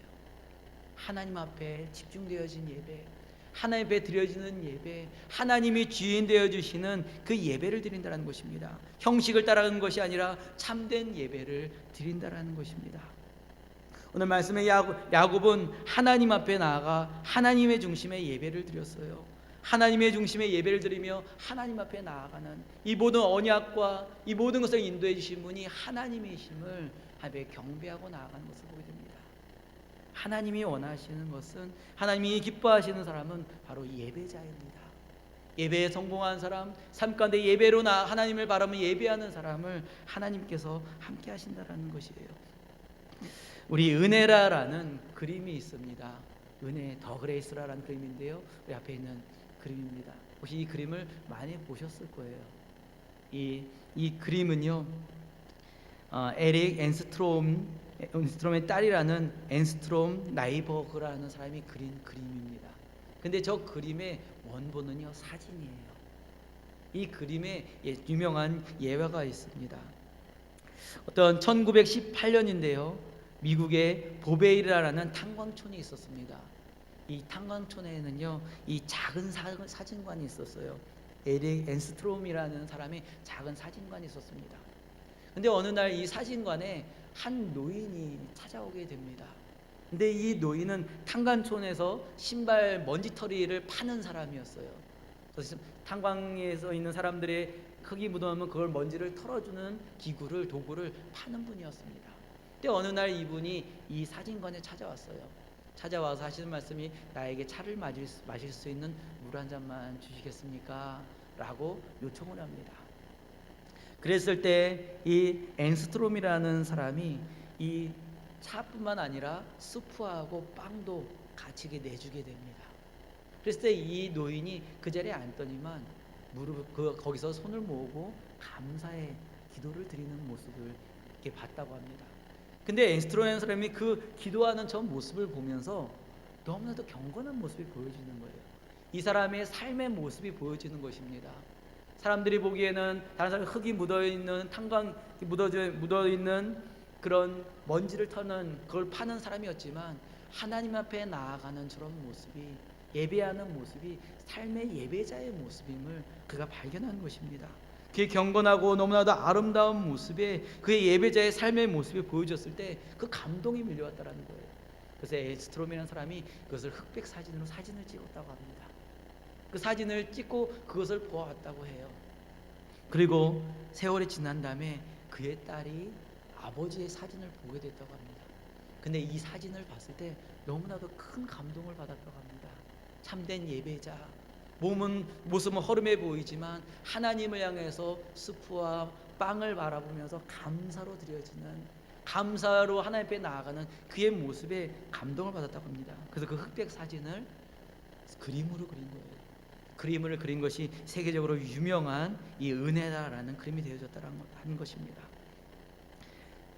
하나님 앞에 집중되어진 예배, 하나님 앞에 드려지는 예배, 하나님이 주인 되어주시는 그 예배를 드린다는 것입니다. 형식을 따라가는 것이 아니라 참된 예배를 드린다는 것입니다. 오늘 말씀에 야곱은 하나님 앞에 나아가 하나님의 중심의 예배를 드렸어요. 하나님의 중심의 예배를 드리며 하나님 앞에 나아가는 이 모든 언약과 이 모든 것을 인도해 주신 분이 하나님이심을 하나님에 경배하고 나아가는 것을 보게 됩니다. 하나님이 원하시는 것은, 하나님이 기뻐하시는 사람은 바로 예배자입니다. 예배에 성공한 사람, 삶 가운데 예배로 하나님을 바라며 예배하는 사람을 하나님께서 함께 하신다는 것이에요. 우리 은혜라라는 그림이 있습니다. 은혜, 더 그레이스라라는 그림인데요, 우리 앞에 있는 그림입니다. 혹시 이 그림을 많이 보셨을 거예요. 이 그림은요, 에릭 앤스트롬의 딸이라는 앤스트롬 나이버그라는 사람이 그린 그림입니다. 근데 저 그림의 원본은요, 사진이에요. 이 그림에 유명한 예화가 있습니다. 어떤 1918년인데요. 미국의 보베이라라는 탄광촌이 있었습니다. 이 탄광촌에는요, 이 작은 사진관이 있었어요. 에릭 앤스트롬이라는 사람의 작은 사진관이 있었습니다. 근데 어느 날 이 사진관에 한 노인이 찾아오게 됩니다. 근데 이 노인은 탄광촌에서 신발 먼지털이를 파는 사람이었어요. 그래서 탄광에서 있는 사람들의 흙이 묻어나면 그걸 먼지를 털어주는 도구를 파는 분이었습니다. 근데 어느 날 이분이 이 사진관에 찾아왔어요. 찾아와서 하시는 말씀이, 나에게 차를 마실 수 있는 물 한 잔만 주시겠습니까? 라고 요청을 합니다. 그랬을 때 이 앤스트롬이라는 사람이 이 차뿐만 아니라 스프하고 빵도 같이 내주게 됩니다. 그랬을 때 이 노인이 그 자리에 앉더니만 거기서 손을 모으고 감사의 기도를 드리는 모습을 이렇게 봤다고 합니다. 근데 앤스트롬이라는 사람이 그 기도하는 저 모습을 보면서 너무나도 경건한 모습이 보여지는 거예요. 이 사람의 삶의 모습이 보여지는 것입니다. 사람들이 보기에는 다른 사람 흙이 묻어있는 탄광 묻어있는 그런 먼지를 터는 그걸 파는 사람이었지만, 하나님 앞에 나아가는 저런 모습이, 예배하는 모습이 삶의 예배자의 모습임을 그가 발견한 것입니다. 그의 경건하고 너무나도 아름다운 모습에 그의 예배자의 삶의 모습이 보여졌을 때 그 감동이 밀려왔다는 거예요. 그래서 앤스트롬이라는 사람이 그것을 흑백 사진으로 사진을 찍었다고 합니다. 그 사진을 찍고 그것을 보았다고 해요. 그리고 세월이 지난 다음에 그의 딸이 아버지의 사진을 보게 됐다고 합니다. 근데 이 사진을 봤을 때 너무나도 큰 감동을 받았다고 합니다. 참된 예배자, 모습은 허름해 보이지만 하나님을 향해서 스프와 빵을 바라보면서 감사로 하나님 앞에 나아가는 그의 모습에 감동을 받았다고 합니다. 그래서 그 흑백 사진을 그림으로 그린 거예요. 그림을 그린 것이 세계적으로 유명한 이 은혜다라는 그림이 되어졌다는 것입니다.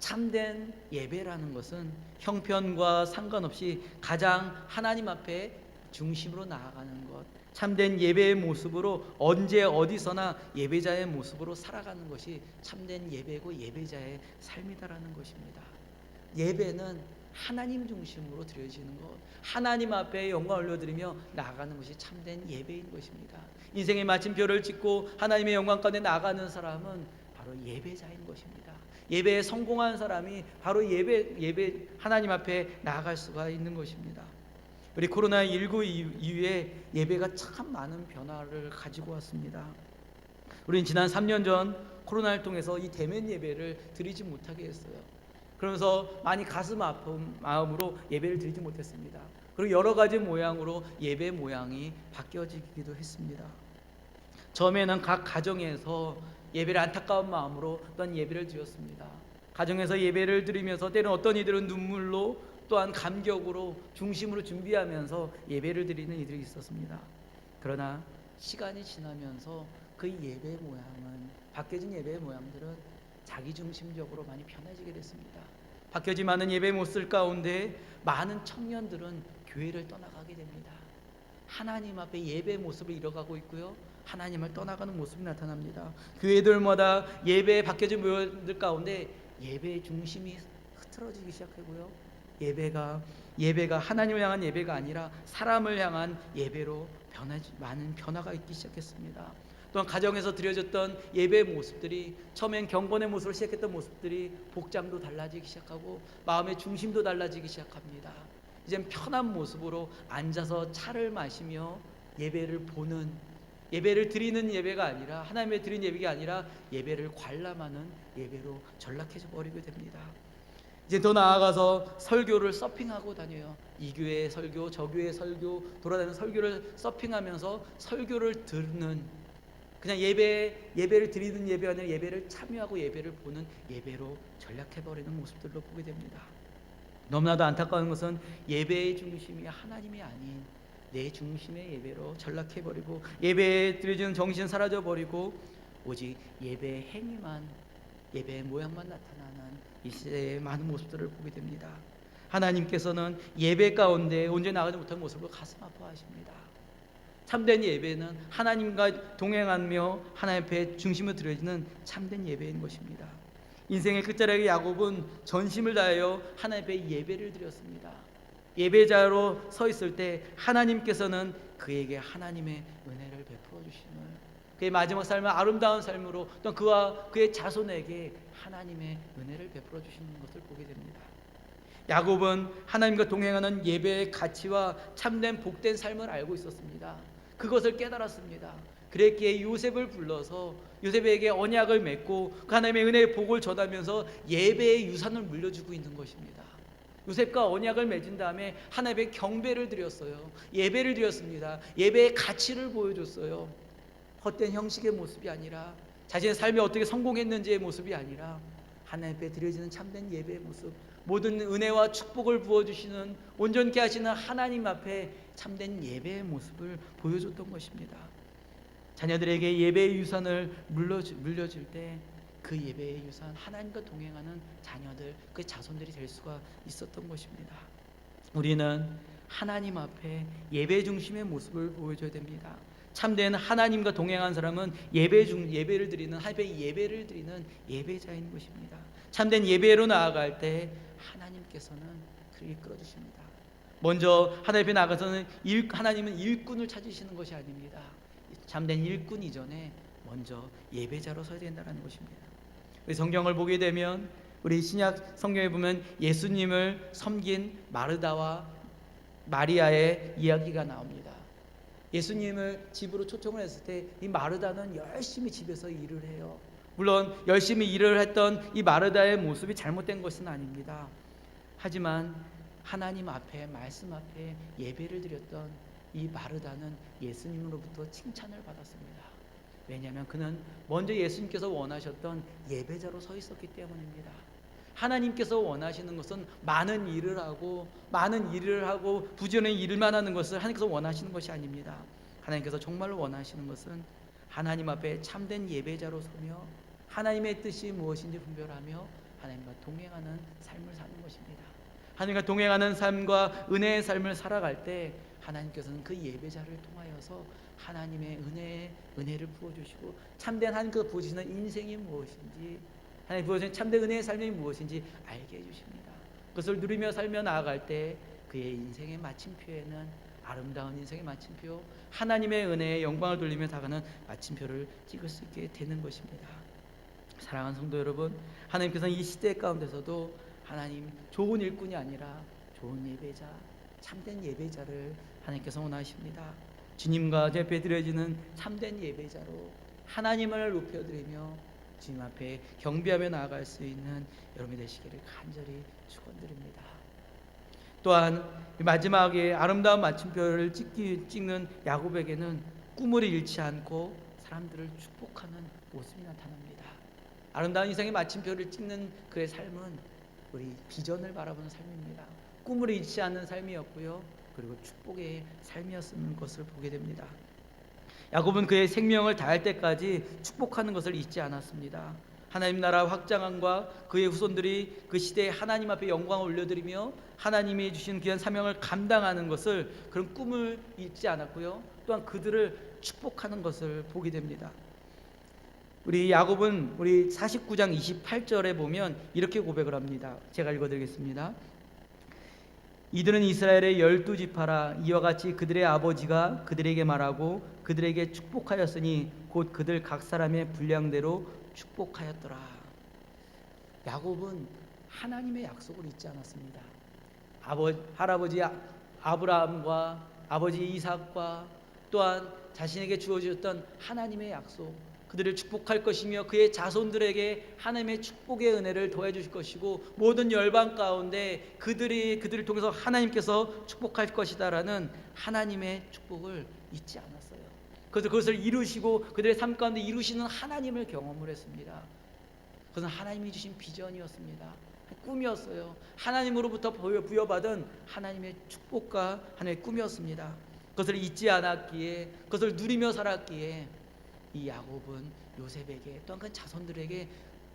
참된 예배라는 것은 형편과 상관없이 가장 하나님 앞에 중심으로 나아가는 것, 참된 예배의 모습으로 언제 어디서나 예배자의 모습으로 살아가는 것이 참된 예배고 예배자의 삶이다라는 것입니다. 예배는 하나님 중심으로 드려지는 것, 하나님 앞에 영광을 올려드리며 나아가는 것이 참된 예배인 것입니다. 인생의 마침표를 찍고 하나님의 영광 가운데 나아가는 사람은 바로 예배자인 것입니다. 예배에 성공한 사람이 바로 예배 하나님 앞에 나아갈 수가 있는 것입니다. 우리 코로나19 이후에 예배가 참 많은 변화를 가지고 왔습니다. 우리는 지난 3년 전 코로나를 통해서 이 대면 예배를 드리지 못하게 했어요. 그러면서 많이 가슴 아픈 마음으로 예배를 드리지 못했습니다. 그리고 여러 가지 모양으로 예배 모양이 바뀌어지기도 했습니다. 처음에는 각 가정에서 예배를 안타까운 마음으로 또한 예배를 드렸습니다. 가정에서 예배를 드리면서 때로는 어떤 이들은 눈물로, 또한 감격으로, 중심으로 준비하면서 예배를 드리는 이들이 있었습니다. 그러나 시간이 지나면서 그 예배 모양은, 바뀌어진 예배 모양들은 자기중심적으로 많이 편해지게 됐습니다. 바뀌어진 많은 예배 모습 가운데 많은 청년들은 교회를 떠나가게 됩니다. 하나님 앞에 예배 모습을 잃어가고 있고요, 하나님을 떠나가는 모습이 나타납니다. 교회들마다 예배에 바뀌어진 모습들 가운데 예배의 중심이 흐트러지기 시작하고요, 예배가 하나님을 향한 예배가 아니라 사람을 향한 예배로 많은 변화가 있기 시작했습니다. 또한 가정에서 드려졌던 예배 모습들이, 처음엔 경건의 모습으로 시작했던 모습들이 복장도 달라지기 시작하고 마음의 중심도 달라지기 시작합니다. 이젠 편한 모습으로 앉아서 차를 마시며 예배를 드리는 예배가 아니라, 하나님의 드린 예배가 아니라 예배를 관람하는 예배로 전락해져 버리게 됩니다. 이제 더 나아가서 설교를 서핑하고 다녀요. 이 교회의 설교, 저 교회의 설교, 돌아다니는 설교를 서핑하면서 설교를 듣는, 그냥 예배를 드리는 예배가 아니라 예배를 참여하고 예배를 보는 예배로 전락해버리는 모습들로 보게 됩니다. 너무나도 안타까운 것은 예배의 중심이 하나님이 아닌 내 중심의 예배로 전락해버리고 예배에 드려지는 정신은 사라져버리고 오직 예배의 행위만, 예배의 모양만 나타나는 이 시대의 많은 모습들을 보게 됩니다. 하나님께서는 예배 가운데 온전히 나가지 못한 모습을 가슴 아파하십니다. 참된 예배는 하나님과 동행하며 하나님 앞에 중심을 드려지는 참된 예배인 것입니다. 인생의 끝자락에 야곱은 전심을 다하여 하나님 앞에 예배를 드렸습니다. 예배자로 서 있을 때 하나님께서는 그에게 하나님의 은혜를 베풀어 주심을, 그의 마지막 삶은 아름다운 삶으로 또 그와 그의 자손에게 하나님의 은혜를 베풀어 주시는 것을 보게 됩니다. 야곱은 하나님과 동행하는 예배의 가치와 참된 복된 삶을 알고 있었습니다. 그것을 깨달았습니다. 그랬기에 요셉을 불러서 요셉에게 언약을 맺고 그 하나님의 은혜의 복을 전하면서 예배의 유산을 물려주고 있는 것입니다. 요셉과 언약을 맺은 다음에 하나님의 경배를 드렸어요. 예배를 드렸습니다. 예배의 가치를 보여줬어요. 헛된 형식의 모습이 아니라, 자신의 삶이 어떻게 성공했는지의 모습이 아니라 하나님 앞에 드려지는 참된 예배의 모습, 모든 은혜와 축복을 부어주시는 온전케 하시는 하나님 앞에 참된 예배의 모습을 보여줬던 것입니다. 자녀들에게 예배의 유산을 물려줄 때 그 예배의 유산, 하나님과 동행하는 자녀들, 그 자손들이 될 수가 있었던 것입니다. 우리는 하나님 앞에 예배 중심의 모습을 보여줘야 됩니다. 참된 하나님과 동행한 사람은 예배를 드리는, 하나님의 예배를 드리는 예배자인 것입니다. 참된 예배로 나아갈 때 하나님께서는 그를 이끌어 주십니다. 먼저 하나님 앞에 나가서는 하나님은 일꾼을 찾으시는 것이 아닙니다. 참된 일꾼 이전에 먼저 예배자로 서야 된다는 것입니다. 우리 성경을 보게 되면, 우리 신약 성경에 보면 예수님을 섬긴 마르다와 마리아의 이야기가 나옵니다. 예수님을 집으로 초청을 했을 때 이 마르다는 열심히 집에서 일을 해요. 물론 열심히 일을 했던 이 마르다의 모습이 잘못된 것은 아닙니다. 하지만 하나님 앞에, 말씀 앞에 예배를 드렸던 이 마르다는 예수님으로부터 칭찬을 받았습니다. 왜냐하면 그는 먼저 예수님께서 원하셨던 예배자로 서 있었기 때문입니다. 하나님께서 원하시는 것은 많은 일을 하고 부지런히 일만 하는 것을 하나님께서 원하시는 것이 아닙니다. 하나님께서 정말로 원하시는 것은 하나님 앞에 참된 예배자로 서며 하나님의 뜻이 무엇인지 분별하며 하나님과 동행하는 삶을 사는 것입니다. 하나님과 동행하는 삶과 은혜의 삶을 살아갈 때 하나님께서는 그 예배자를 통하여서 하나님의 은혜를 부어주시고 참된 하나님께서 보시는 인생이 무엇인지, 하나님 부어주신 참된 은혜의 삶이 무엇인지 알게 해주십니다. 그것을 누리며 살며 나아갈 때 그의 인생의 마침표에는 아름다운 인생의 마침표, 하나님의 은혜에 영광을 돌리며 다가는 마침표를 찍을 수 있게 되는 것입니다. 사랑하는 성도 여러분, 하나님께서는 이 시대 가운데서도 하나님 좋은 일꾼이 아니라 좋은 예배자, 참된 예배자를 하나님께서 원하십니다. 주님과 옆에 드려지는 참된 예배자로 하나님을 높여드리며 주님 앞에 경배하며 나아갈 수 있는 여러분이 되시기를 간절히 축원드립니다. 또한 마지막에 아름다운 마침표를 찍는 야곱에게는 꿈을 잃지 않고 사람들을 축복하는 모습이 나타납니다. 아름다운 인생의 마침표를 찍는 그의 삶은 우리 비전을 바라보는 삶입니다. 꿈을 잃지 않는 삶이었고요, 그리고 축복의 삶이었는 것을 보게 됩니다. 야곱은 그의 생명을 다할 때까지 축복하는 것을 잊지 않았습니다. 하나님 나라 확장함과 그의 후손들이 그 시대에 하나님 앞에 영광을 올려드리며 하나님이 주신 귀한 사명을 감당하는 것을, 그런 꿈을 잊지 않았고요, 또한 그들을 축복하는 것을 보게 됩니다. 우리 야곱은 우리 49장 28절에 보면 이렇게 고백을 합니다. 제가 읽어드리겠습니다. 이들은 이스라엘의 12지파라. 이와 같이 그들의 아버지가 그들에게 말하고 그들에게 축복하였으니 곧 그들 각 사람의 분량대로 축복하였더라. 야곱은 하나님의 약속을 잊지 않았습니다. 할아버지 아브라함과 아버지 이삭과 또한 자신에게 주어졌던 하나님의 약속, 그들을 축복할 것이며 그의 자손들에게 하나님의 축복의 은혜를 더해 주실 것이고 모든 열방 가운데 그들을 통해서 하나님께서 축복할 것이다라는 하나님의 축복을 잊지 않았어요. 그것을 이루시고 그들의 삶 가운데 이루시는 하나님을 경험을 했습니다. 그것은 하나님이 주신 비전이었습니다. 꿈이었어요. 하나님으로부터 부여받은 하나님의 축복과 하나님의 꿈이었습니다. 그것을 잊지 않았기에, 그것을 누리며 살았기에 이 야곱은 요셉에게 또한 그 자손들에게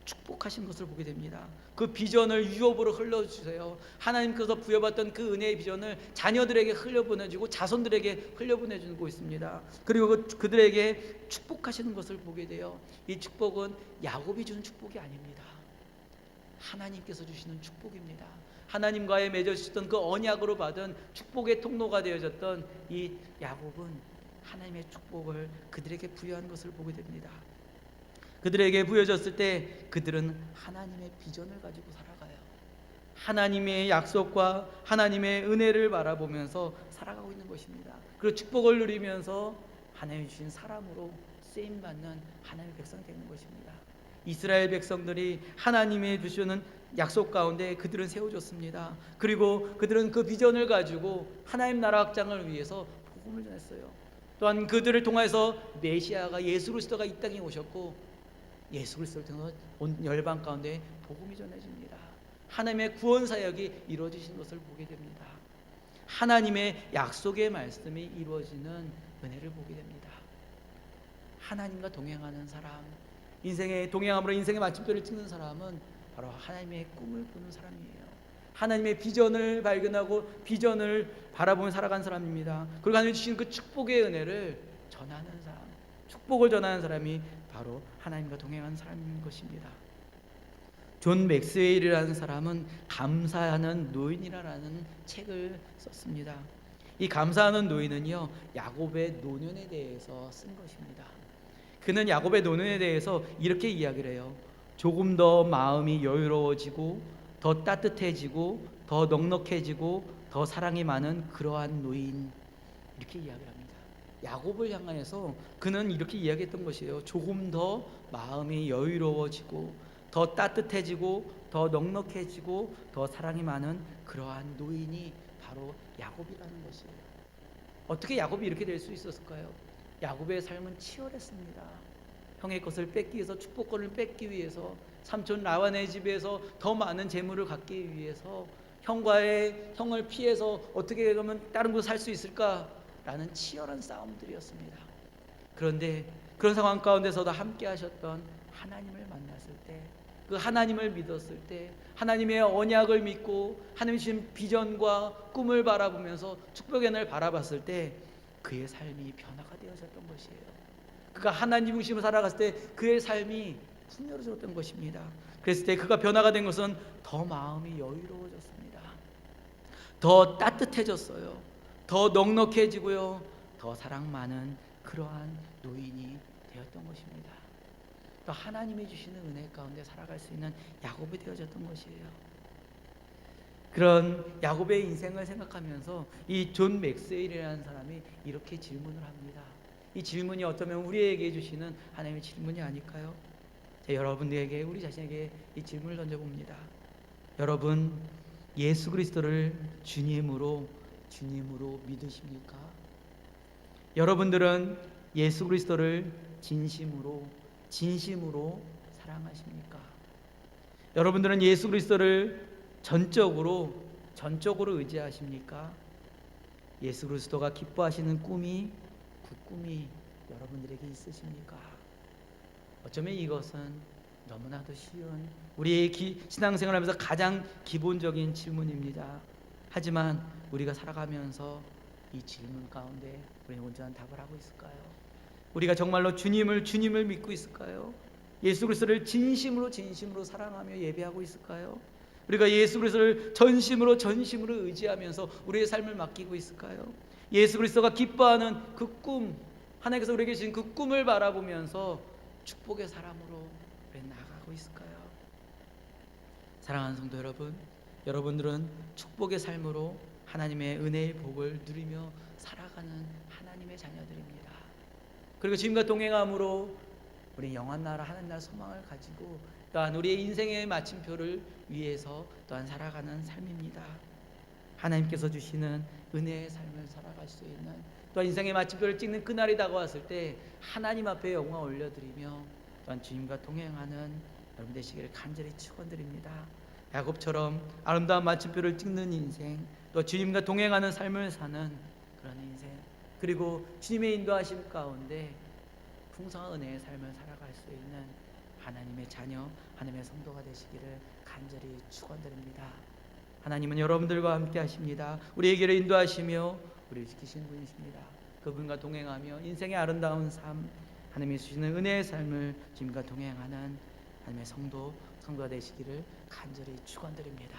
축복하신 것을 보게 됩니다. 그 비전을 유업으로 흘려주세요. 하나님께서 부여받던 그 은혜의 비전을 자녀들에게 흘려보내주고 자손들에게 흘려보내주고 있습니다. 그리고 그들에게 축복하시는 것을 보게 돼요. 이 축복은 야곱이 주는 축복이 아닙니다. 하나님께서 주시는 축복입니다. 하나님과의 맺어주셨던 그 언약으로 받은 축복의 통로가 되어졌던 이 야곱은 하나님의 축복을 그들에게 부여한 것을 보게 됩니다. 그들에게 부여졌을 때 그들은 하나님의 비전을 가지고 살아가요. 하나님의 약속과 하나님의 은혜를 바라보면서 살아가고 있는 것입니다. 그리고 축복을 누리면서 하나님이 주신 사람으로 쓰임받는 하나님의 백성이 되는 것입니다. 이스라엘 백성들이 하나님의 주시는 약속 가운데 그들은 세워졌습니다. 그리고 그들은 그 비전을 가지고 하나님 나라 확장을 위해서 복음을 전했어요. 또한 그들을 통해서 메시아가 예수 그리스도가 이 땅에 오셨고 예수 그리스도를 통해서 온 열방 가운데 복음이 전해집니다. 하나님의 구원 사역이 이루어지신 것을 보게 됩니다. 하나님의 약속의 말씀이 이루어지는 은혜를 보게 됩니다. 하나님과 동행하는 사람, 인생의 동행함으로 인생의 마침표를 찍는 사람은 바로 하나님의 꿈을 꾸는 사람이에요. 하나님의 비전을 발견하고 비전을 바라보며 살아간 사람입니다. 그리고 하나님이 주신 그 축복의 은혜를 전하는 사람, 축복을 전하는 사람이 바로 하나님과 동행하는 사람인 것입니다. 존 맥스웰이라는 사람은 감사하는 노인이라는 책을 썼습니다. 이 감사하는 노인은요, 야곱의 노년에 대해서 쓴 것입니다. 그는 야곱의 노년에 대해서 이렇게 이야기를 해요. 조금 더 마음이 여유로워지고 더 따뜻해지고 더 넉넉해지고 더 사랑이 많은 그러한 노인, 이렇게 이야기합니다. 야곱을 향해서 그는 이렇게 이야기했던 것이에요. 조금 더 마음이 여유로워지고 더 따뜻해지고 더 넉넉해지고 더 사랑이 많은 그러한 노인이 바로 야곱이라는 것이에요. 어떻게 야곱이 이렇게 될 수 있었을까요? 야곱의 삶은 치열했습니다. 형의 것을 뺏기 위해서, 축복권을 뺏기 위해서, 삼촌 라반의 집에서 더 많은 재물을 갖기 위해서, 형을 피해서 어떻게 하면 다른 곳에 살 수 있을까라는 치열한 싸움들이었습니다. 그런데 그런 상황 가운데서도 함께 하셨던 하나님을 만났을 때, 그 하나님을 믿었을 때, 하나님의 언약을 믿고 하나님이 주신 비전과 꿈을 바라보면서 축복의 날을 바라봤을 때 그의 삶이 변화가 되어졌던 것이에요. 그가 하나님 중심으로 살아갔을 때 그의 삶이 풍요로워졌던 것입니다. 그랬을 때 그가 변화가 된 것은 더 마음이 여유로워졌습니다. 더 따뜻해졌어요. 더 넉넉해지고요. 더 사랑 많은 그러한 노인이 되었던 것입니다. 또 하나님이 주시는 은혜 가운데 살아갈 수 있는 야곱이 되어졌던 것이에요. 그런 야곱의 인생을 생각하면서 이 존 맥스웰이라는 사람이 이렇게 질문을 합니다. 이 질문이 어쩌면 우리에게 주시는 하나님의 질문이 아닐까요? 여러분들에게, 우리 자신에게 이 질문을 던져봅니다. 여러분, 예수 그리스도를 주님으로 믿으십니까? 여러분들은 예수 그리스도를 진심으로 사랑하십니까? 여러분들은 예수 그리스도를 전적으로 의지하십니까? 예수 그리스도가 기뻐하시는 꿈이, 그 꿈이 여러분들에게 있으십니까? 어쩌면 이것은 너무나도 쉬운 우리의 신앙생활을 하면서 가장 기본적인 질문입니다. 하지만 우리가 살아가면서 이 질문 가운데 우리는 온전한 답을 하고 있을까요? 우리가 정말로 주님을 믿고 있을까요? 예수 그리스도를 진심으로 사랑하며 예배하고 있을까요? 우리가 예수 그리스도를 전심으로 의지하면서 우리의 삶을 맡기고 있을까요? 예수 그리스도가 기뻐하는 그 꿈, 하나님께서 우리에게 주신 그 꿈을 바라보면서 축복의 사람으로 우리 나아가고 있을까요? 사랑하는 성도 여러분, 여러분들은 축복의 삶으로 하나님의 은혜의 복을 누리며 살아가는 하나님의 자녀들입니다. 그리고 주님과 동행함으로 우리 영원 나라 하나님 나라 소망을 가지고 또한 우리의 인생의 마침표를 위해서 또한 살아가는 삶입니다. 하나님께서 주시는 은혜의 삶을 살아갈 수 있는, 또한 인생의 마침표를 찍는 그날이 다가왔을 때 하나님 앞에 영광 올려드리며 또한 주님과 동행하는 여러분 되시기를 간절히 축원드립니다. 야곱처럼 아름다운 마침표를 찍는 인생, 또 주님과 동행하는 삶을 사는 그런 인생, 그리고 주님의 인도하심 가운데 풍성한 은혜의 삶을 살아갈 수 있는 하나님의 자녀, 하나님의 성도가 되시기를 간절히 축원드립니다. 하나님은 여러분들과 함께 하십니다. 우리에게를 인도하시며 우리를 지키시는 분이십니다. 그분과 동행하며 인생의 아름다운 삶, 하나님이 주시는 은혜의 삶을 주님과 동행하는 하나님의 성도가 되시기를 간절히 축원드립니다.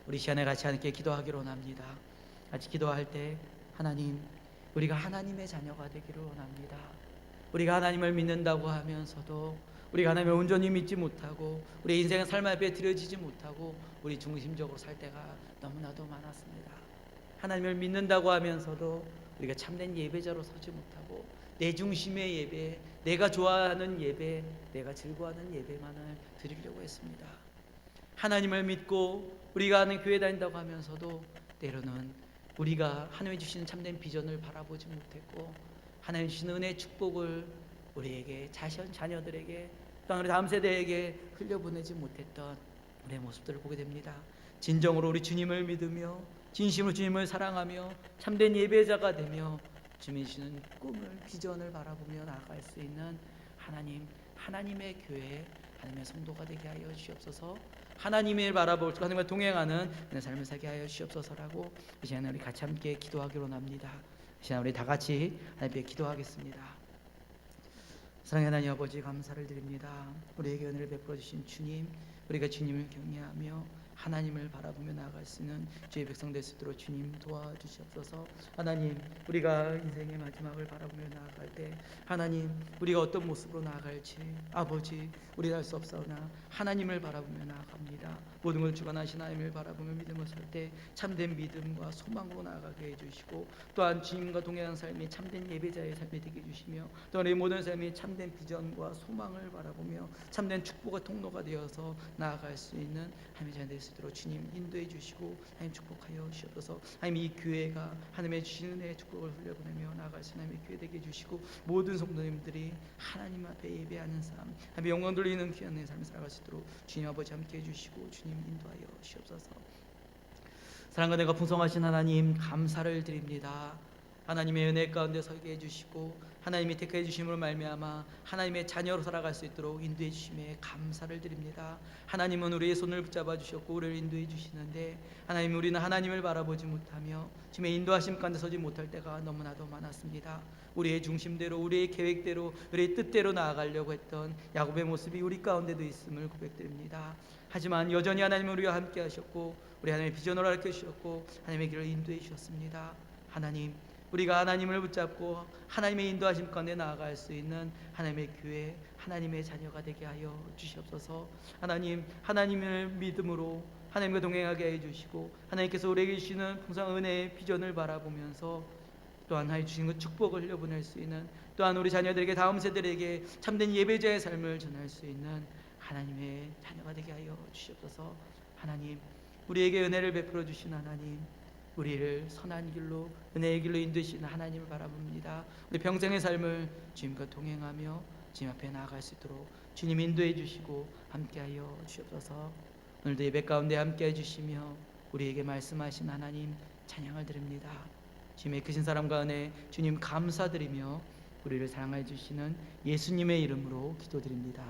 우리 시간에 같이 함께 기도하기로 원합니다. 같이 기도할 때 하나님, 우리가 하나님의 자녀가 되기를 원합니다. 우리가 하나님을 믿는다고 하면서도 우리가 하나님을 온전히 믿지 못하고 우리 인생의 삶 앞에 드려지지 못하고 우리 중심적으로 살 때가 너무나도 많았습니다. 하나님을 믿는다고 하면서도 우리가 참된 예배자로 서지 못하고 내 중심의 예배, 내가 좋아하는 예배, 내가 즐거워하는 예배만을 드리려고 했습니다. 하나님을 믿고 우리가 하는 교회 다닌다고 하면서도 때로는 우리가 하나님이 주시는 참된 비전을 바라보지 못했고 하나님 주시는 은혜의 축복을 우리에게 자녀들에게 또한 우리 다음 세대에게 흘려보내지 못했던 우리의 모습들을 보게 됩니다. 진정으로 우리 주님을 믿으며 진심으로 주님을 사랑하며 참된 예배자가 되며 주님이 주시는 꿈을 비전을 바라보며 나아갈 수 있는 하나님의 교회, 하나님의 성도가 되게 하여 주시옵소서. 하나님을 바라볼 때 하나님과 동행하는 내 삶을 살게 하여 주시옵소서라고 이 시간에 우리 같이 함께 기도하기로 합니다. 이 시간 우리 다 같이 하나님께 기도하겠습니다. 사랑의 하나님 아버지, 감사를 드립니다. 우리에게 은혜를 베풀어 주신 주님, 우리가 주님을 경외하며 하나님을 바라보며 나아갈 수 있는 주의 백성 될 수 있도록 주님 도와주시옵소서. 하나님, 우리가 인생의 마지막을 바라보며 나아갈 때 하나님, 우리가 어떤 모습으로 나아갈지 아버지, 우리는 알 수 없사오나 하나님을 바라보며 나아갑니다. 모든 걸 주관하신 하나님을 바라보며 믿음을 살 때 참된 믿음과 소망으로 나아가게 해주시고 또한 주님과 동행하는 삶이 참된 예배자의 삶이 되게 해주시며 또한 우리 모든 삶이 참된 비전과 소망을 바라보며 참된 축복의 통로가 되어서 나아갈 수 있는 하나님의 자녀 될 수 있도록 주님 인도해 주시고 하나님 축복하여 주시옵소서. 하나님, 이 교회가 하나님의 주시는 은혜의 축복을 흘려보내며 나아갈 수 있는 하나님의 교회 되게 해주시고 모든 성도님들이 하나님 앞에 예배하는 삶, 하나님의 영광 돌리는 귀한 내 삶을 살아갈 수 있도록 주님 아버지 함께 해주시고 주님 인도하여 주시옵소서. 사랑과 내가 풍성하신 하나님, 감사를 드립니다. 하나님의 은혜 가운데 서게 해주시고 하나님이 택해 주심으로 말미암아 하나님의 자녀로 살아갈 수 있도록 인도해 주심에 감사를 드립니다. 하나님은 우리의 손을 붙잡아 주셨고 우리를 인도해 주시는데 하나님, 우리는 하나님을 바라보지 못하며 주님의 인도하심 가운데 서지 못할 때가 너무나도 많았습니다. 우리의 중심대로, 우리의 계획대로, 우리의 뜻대로 나아가려고 했던 야곱의 모습이 우리 가운데도 있음을 고백드립니다. 하지만 여전히 하나님은 우리와 함께 하셨고 우리 하나님의 비전을 가르쳐 주셨고 하나님의 길을 인도해 주셨습니다. 하나님, 우리가 하나님을 붙잡고 하나님의 인도하심 가운데 나아갈 수 있는 하나님의 교회, 하나님의 자녀가 되게 하여 주시옵소서. 하나님, 하나님을 믿음으로 하나님과 동행하게 해주시고 하나님께서 우리에게 주시는 풍성한 은혜의 비전을 바라보면서 또한 하나님 주시는 그 축복을 흘려보낼 수 있는, 또한 우리 자녀들에게 다음 세대에게 참된 예배자의 삶을 전할 수 있는 하나님의 자녀가 되게 하여 주시옵소서. 하나님, 우리에게 은혜를 베풀어 주신 하나님, 우리를 선한 길로 은혜의 길로 인도하시는 하나님을 바라봅니다. 우리 평생의 삶을 주님과 동행하며 주님 앞에 나아갈 수 있도록 주님 인도해 주시고 함께하여 주옵소서. 오늘도 예배 가운데 함께해 주시며 우리에게 말씀하신 하나님 찬양을 드립니다. 주님의 크신 사랑과 은혜 주님 감사드리며 우리를 사랑해 주시는 예수님의 이름으로 기도드립니다.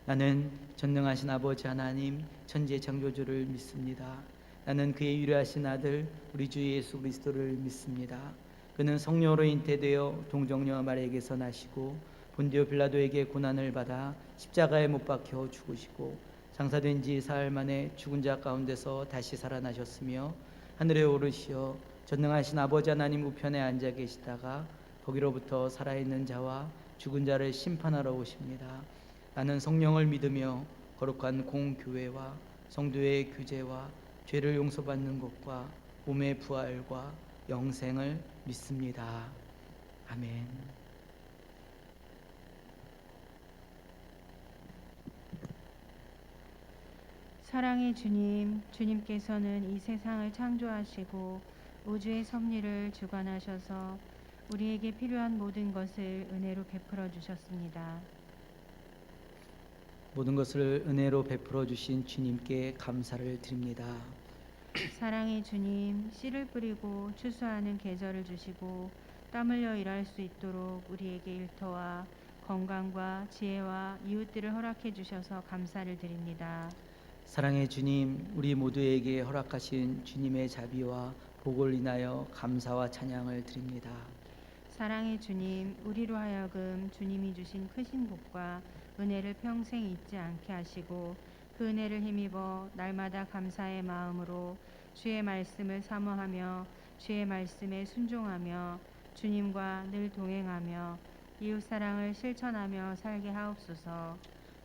나는 전능하신 아버지 하나님 천지의 창조주를 믿습니다. 나는 그의 유일하신 아들 우리 주 예수 그리스도를 믿습니다. 그는 성령으로 잉태되어 동정녀 마리아에게서 나시고 본디오 빌라도에게 고난을 받아 십자가에 못 박혀 죽으시고 장사된 지 사흘 만에 죽은 자 가운데서 다시 살아나셨으며 하늘에 오르시어 전능하신 아버지 하나님 우편에 앉아 계시다가 거기로부터 살아있는 자와 죽은 자를 심판하러 오십니다. 나는 성령을 믿으며 거룩한 공교회와 성도의 규제와 죄를 용서받는 것과 몸의 부활과 영생을 믿습니다. 아멘. 사랑의 주님, 주님께서는 이 세상을 창조하시고 우주의 섭리를 주관하셔서 우리에게 필요한 모든 것을 은혜로 베풀어 주셨습니다. 모든 것을 은혜로 베풀어 주신 주님께 감사를 드립니다. 사랑의 주님, 씨를 뿌리고 추수하는 계절을 주시고 땀 흘려 일할 수 있도록 우리에게 일터와 건강과 지혜와 이웃들을 허락해 주셔서 감사를 드립니다. 사랑의 주님, 우리 모두에게 허락하신 주님의 자비와 복을 인하여 감사와 찬양을 드립니다. 사랑의 주님, 우리로 하여금 주님이 주신 크신 복과 은혜를 평생 잊지 않게 하시고 그 은혜를 힘입어 날마다 감사의 마음으로 주의 말씀을 사모하며 주의 말씀에 순종하며 주님과 늘 동행하며 이웃 사랑을 실천하며 살게 하옵소서.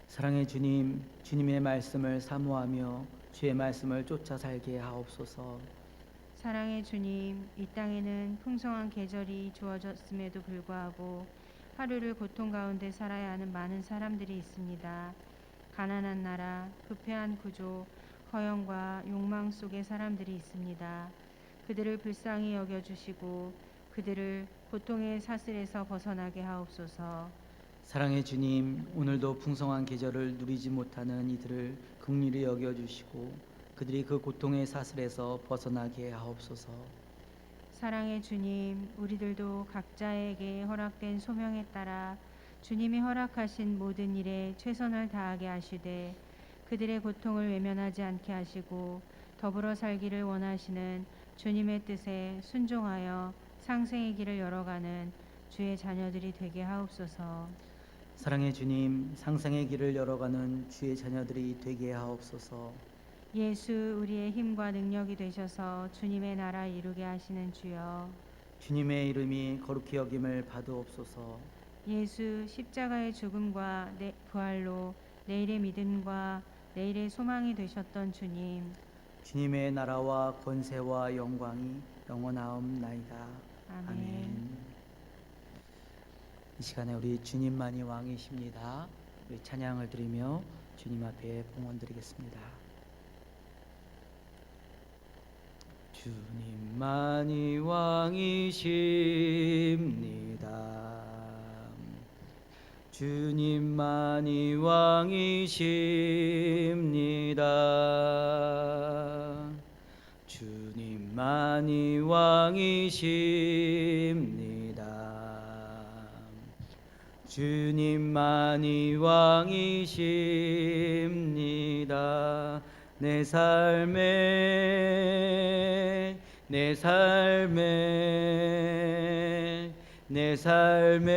사랑의 주님, 주님의 말씀을 사모하며 주의 말씀을 쫓아 살게 하옵소서. 사랑의 주님, 이 땅에는 풍성한 계절이 주어졌음에도 불구하고 하루를 고통 가운데 살아야 하는 많은 사람들이 있습니다. 가난한 나라, 부패한 구조, 허영과 욕망 속의 사람들이 있습니다. 그들을 불쌍히 여겨주시고 그들을 고통의 사슬에서 벗어나게 하옵소서. 사랑의 주님, 오늘도 풍성한 계절을 누리지 못하는 이들을 긍휼히 여겨주시고 그들이 그 고통의 사슬에서 벗어나게 하옵소서. 사랑의 주님, 우리들도 각자에게 허락된 소명에 따라 주님이 허락하신 모든 일에 최선을 다하게 하시되 그들의 고통을 외면하지 않게 하시고 더불어 살기를 원하시는 주님의 뜻에 순종하여 상생의 길을 열어가는 주의 자녀들이 되게 하옵소서. 사랑의 주님, 상생의 길을 열어가는 주의 자녀들이 되게 하옵소서. 예수 우리의 힘과 능력이 되셔서 주님의 나라 이루게 하시는 주여. 주님의 이름이 거룩히 여김을 받으옵소서. 예수 십자가의 죽음과 부활로 내일의 믿음과 내일의 소망이 되셨던 주님. 주님의 나라와 권세와 영광이 영원하옵나이다. 아멘. 이 시간에 우리 주님만이 왕이십니다. 우리 찬양을 드리며 주님 앞에 봉헌드리겠습니다. 주님만이 왕이십니다. 주님만이 왕이십니다. 주님만이 왕이십니다. 주님만이 왕이십니다. 내 삶에 내 삶에 내 삶에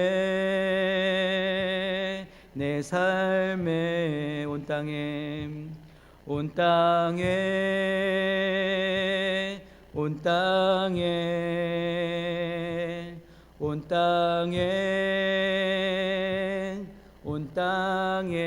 내 삶에 온 땅에 온 땅에 온 땅에 온 땅에 온 땅에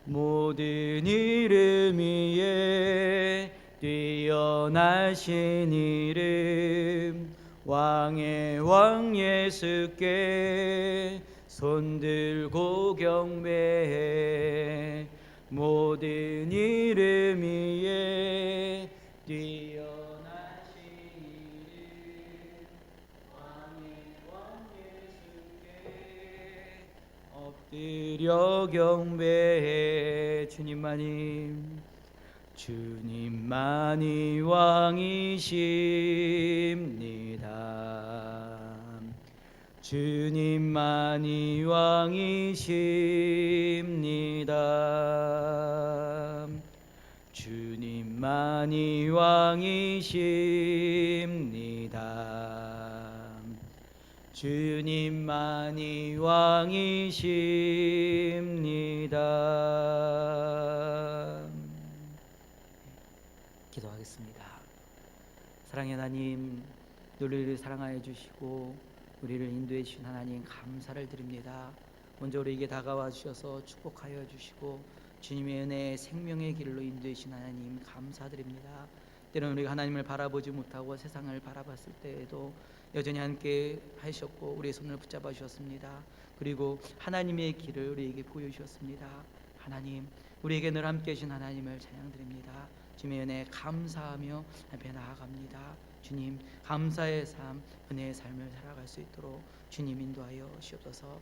모든 이름 위에 뛰어나신 이름 왕의 왕 예수께 손들고 경배해 모든 이름 위에 뛰어나신 이름 왕의 왕 예수께 엎드려 경배해 주님만이 왕이십니다. 주님만이 왕이십니다. 주님만이 왕이십니다. 주님만이 왕이십니다. 기도하겠습니다. 사랑의 하나님, 우리를 사랑하여 주시고 우리를 인도해 주신 하나님 감사를 드립니다. 먼저 우리에게 다가와 주셔서 축복하여 주시고 주님의 은혜 생명의 길로 인도해 주신 하나님 감사드립니다. 때로는 우리가 하나님을 바라보지 못하고 세상을 바라봤을 때에도 여전히 함께 하셨고 우리의 손을 붙잡아 주셨습니다. 그리고 하나님의 길을 우리에게 보여주셨습니다. 하나님, 우리에게 늘 함께 하신 하나님을 찬양드립니다. 주님의 은혜에 감사하며 앞에 나아갑니다. 주님, 감사의 삶, 은혜의 삶을 살아갈 수 있도록 주님 인도하여 주옵소서.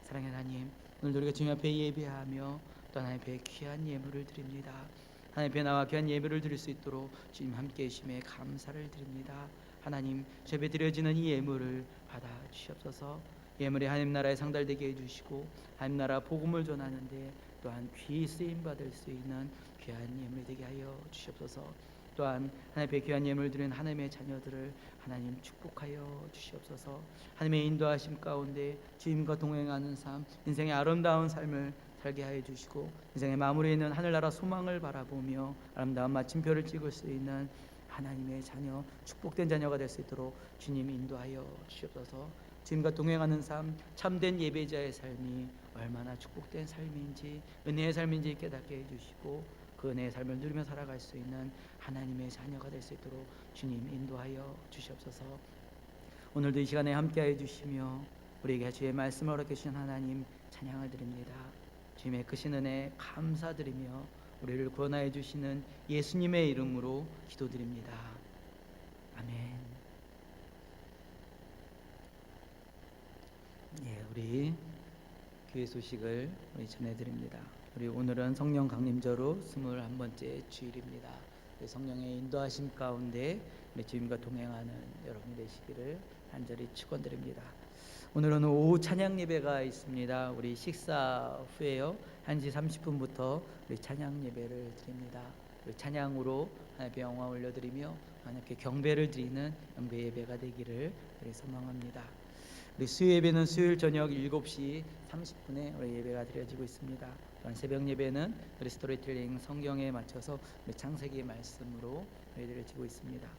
사랑의 하나님, 오늘도 우리가 주님 앞에 예배하며 또 하나님 앞에 귀한 예물을 드립니다. 하나님 앞에 나와 귀한 예배를 드릴 수 있도록 주님 함께 계심에 감사를 드립니다. 하나님, 주 앞에 드려지는 이 예물을 받아 주시옵소서. 예물이 하나님 나라에 상달되게 해주시고 하나님 나라 복음을 전하는데 또한 귀히 쓰임 받을 수 있는 귀한 예물이 되게 하여 주시옵소서. 또한 하나님의 귀한 예물 드린 하나님의 자녀들을 하나님 축복하여 주시옵소서. 하나님의 인도하심 가운데 주님과 동행하는 삶, 인생의 아름다운 삶을 살게 하여 주시고 인생의 마무리에 있는 하늘나라 소망을 바라보며 아름다운 마침표를 찍을 수 있는 하나님의 자녀, 축복된 자녀가 될 수 있도록 주님 인도하여 주시옵소서. 주님과 동행하는 삶, 참된 예배자의 삶이 얼마나 축복된 삶인지, 은혜의 삶인지 깨닫게 해주시고 그 은혜의 삶을 누리며 살아갈 수 있는 하나님의 자녀가 될 수 있도록 주님 인도하여 주시옵소서. 오늘도 이 시간에 함께하여 주시며 우리에게 주의 말씀을 허락해 주신 하나님 찬양을 드립니다. 주님의 크신 은혜 감사드리며 우리를 구원하여 주시는 예수님의 이름으로 기도드립니다. 아멘. 우리 교회 소식을 우리 전해드립니다. 우리 오늘은 성령 강림절로 21번째 주일입니다. 성령의 인도하심 가운데 우리 주님과 동행하는 여러분 되시기를 간절히 축원드립니다. 오늘은 오후 찬양 예배가 있습니다. 우리 식사 후에요 1시 30분부터 우리 찬양 예배를 드립니다. 우리 찬양으로 하나님께 영광 올려드리며 하나님께 경배를 드리는 영배 예배가 되기를 우리 소망합니다. 우리 수요 예배는 수요일 저녁 7시 30분에 우리 예배가 드려지고 있습니다. 또한 새벽 예배는 우리 스토리텔링 성경에 맞춰서 우리 창세기 말씀으로 드려지고 있습니다.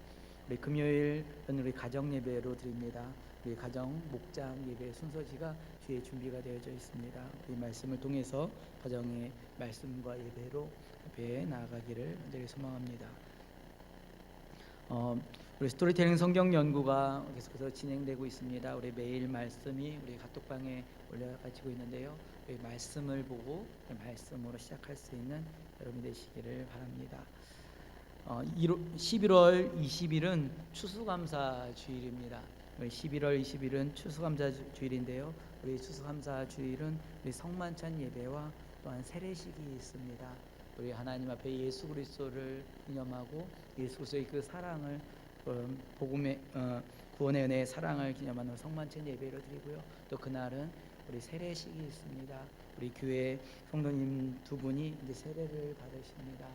우리 금요일은 우리 가정 예배로 드립니다. 우리 가정 목장 예배 순서지가 뒤에 준비가 되어져 있습니다. 이 말씀을 통해서 가정의 말씀과 예배로 앞에 나아가기를 간절히 소망합니다. 우리 스토리텔링 성경 연구가 계속해서 진행되고 있습니다. 우리 매일 말씀이 우리 카톡방에 올려가지고 있는데요. 우리 말씀을 보고 말씀으로 시작할 수 있는 여러분 되시기를 바랍니다. 11월 20일은 추수감사 주일입니다. 11월 20일은 추수감사 주일인데요. 우리 추수감사 주일은 우리 성만찬 예배와 또한 세례식이 있습니다. 우리 하나님 앞에 예수 그리스도를 기념하고 예수 그리스도의 그 사랑을 복음의 구원의 은혜의 사랑을 기념하는 성만찬 예배를 드리고요. 또 그날은 우리 세례식이 있습니다. 우리 교회 성도님 두 분이 이제 세례를 받으십니다.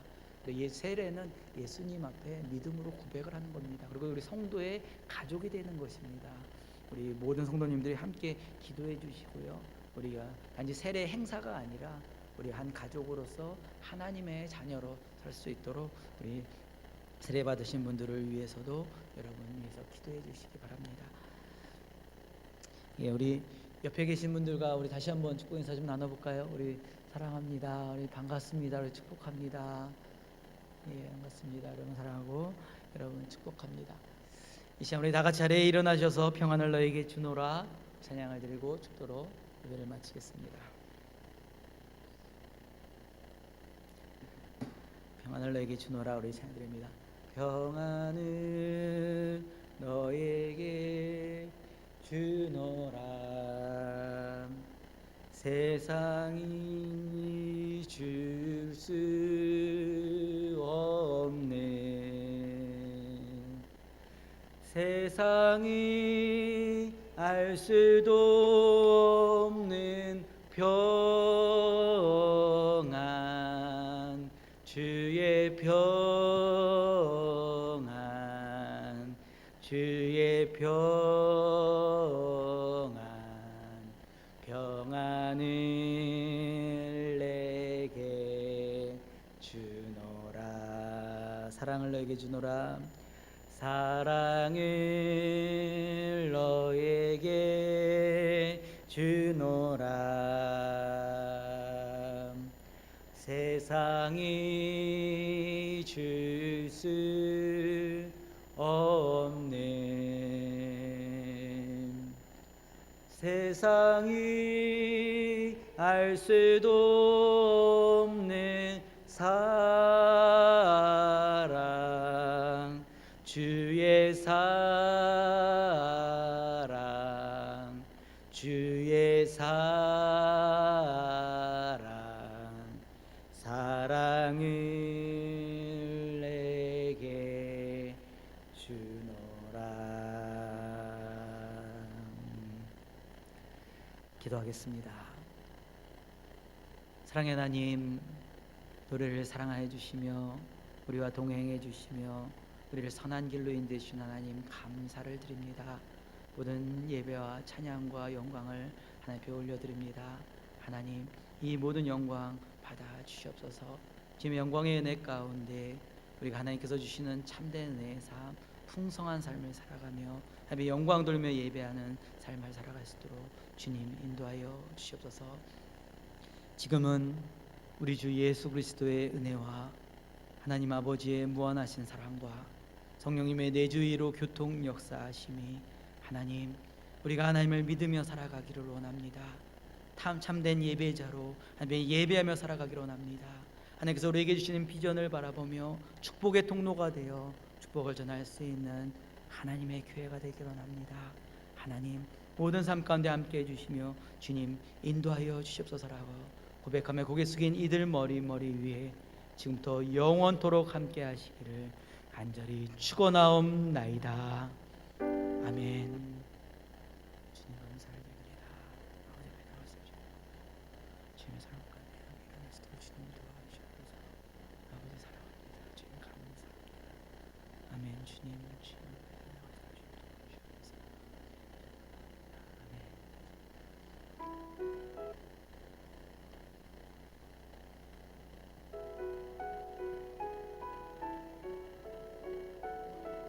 세례는 예수님 앞에 믿음으로 고백을 하는 겁니다. 그리고 우리 성도의 가족이 되는 것입니다. 우리 모든 성도님들이 함께 기도해 주시고요. 우리가 단지 세례 행사가 아니라 우리 한 가족으로서 하나님의 자녀로 살 수 있도록 우리 세례 받으신 분들을 위해서도 여러분 위해서 기도해 주시기 바랍니다. 우리 옆에 계신 분들과 우리 다시 한번 축복 인사 좀 나눠볼까요? 우리 사랑합니다. 우리 반갑습니다. 우리 축복합니다. 반갑습니다. 여러분 사랑하고 여러분 축복합니다. 이 시간 우리 다 같이 자리에 일어나셔서 평안을 너에게 주노라 찬양을 드리고 축도로 예배를 마치겠습니다. 평안을 너에게 주노라 우리 찬양 드립니다. 평안을 너에게 주노라 세상이 줄 수 없네 세상이 알 수도 없는 평안 주의 평안 주의 평안을 내게 주노라 사랑을 너에게 주노라 사랑을 너에게 주노라 세상이 줄 수 없는 세상이 알 수도 없는 사랑 주의 사랑 주의 사랑을 내게 주노라 기도하겠습니다. 사랑의 하나님, 우리를 사랑하여 주시며 우리와 동행해 주시며 우리를 선한 길로 인도해 주신 하나님 감사를 드립니다. 모든 예배와 찬양과 영광을 하나님께 올려드립니다. 하나님, 이 모든 영광 받아 주시옵소서. 지금 영광의 은혜 가운데 우리가 하나님께서 주시는 참된 은혜의 삶, 풍성한 삶을 살아가며 하나님의 영광 돌며 예배하는 삶을 살아갈 수 있도록 주님 인도하여 주시옵소서. 지금은 우리 주 예수 그리스도의 은혜와 하나님 아버지의 무한하신 사랑과 성령님의 내주위로 교통 역사하심이 하나님, 우리가 하나님을 믿으며 살아가기를 원합니다. 참된 예배자로 하나님의 예배하며 살아가기를 원합니다. 하나님께서 우리에게 주시는 비전을 바라보며 축복의 통로가 되어 축복을 전할 수 있는 하나님의 교회가 되기를 원합니다. 하나님, 모든 삶 가운데 함께 해주시며 주님 인도하여 주시옵소서라고 고백하며 고개 숙인 이들 머리 위에 지금부터 영원토록 함께 하시기를 간절히 축원하옵나이다. 아멘. 주님 감사를 드립니다. 아버지 앞에 나왔습니다. 주님의 사랑 가운데 일어나시도록 주님 도와주시옵소서. 아버지 사랑합니다. 주님 감사합니다. 아멘. 주님 주님 나와주시도록 주님 도와주시옵소서. 아멘.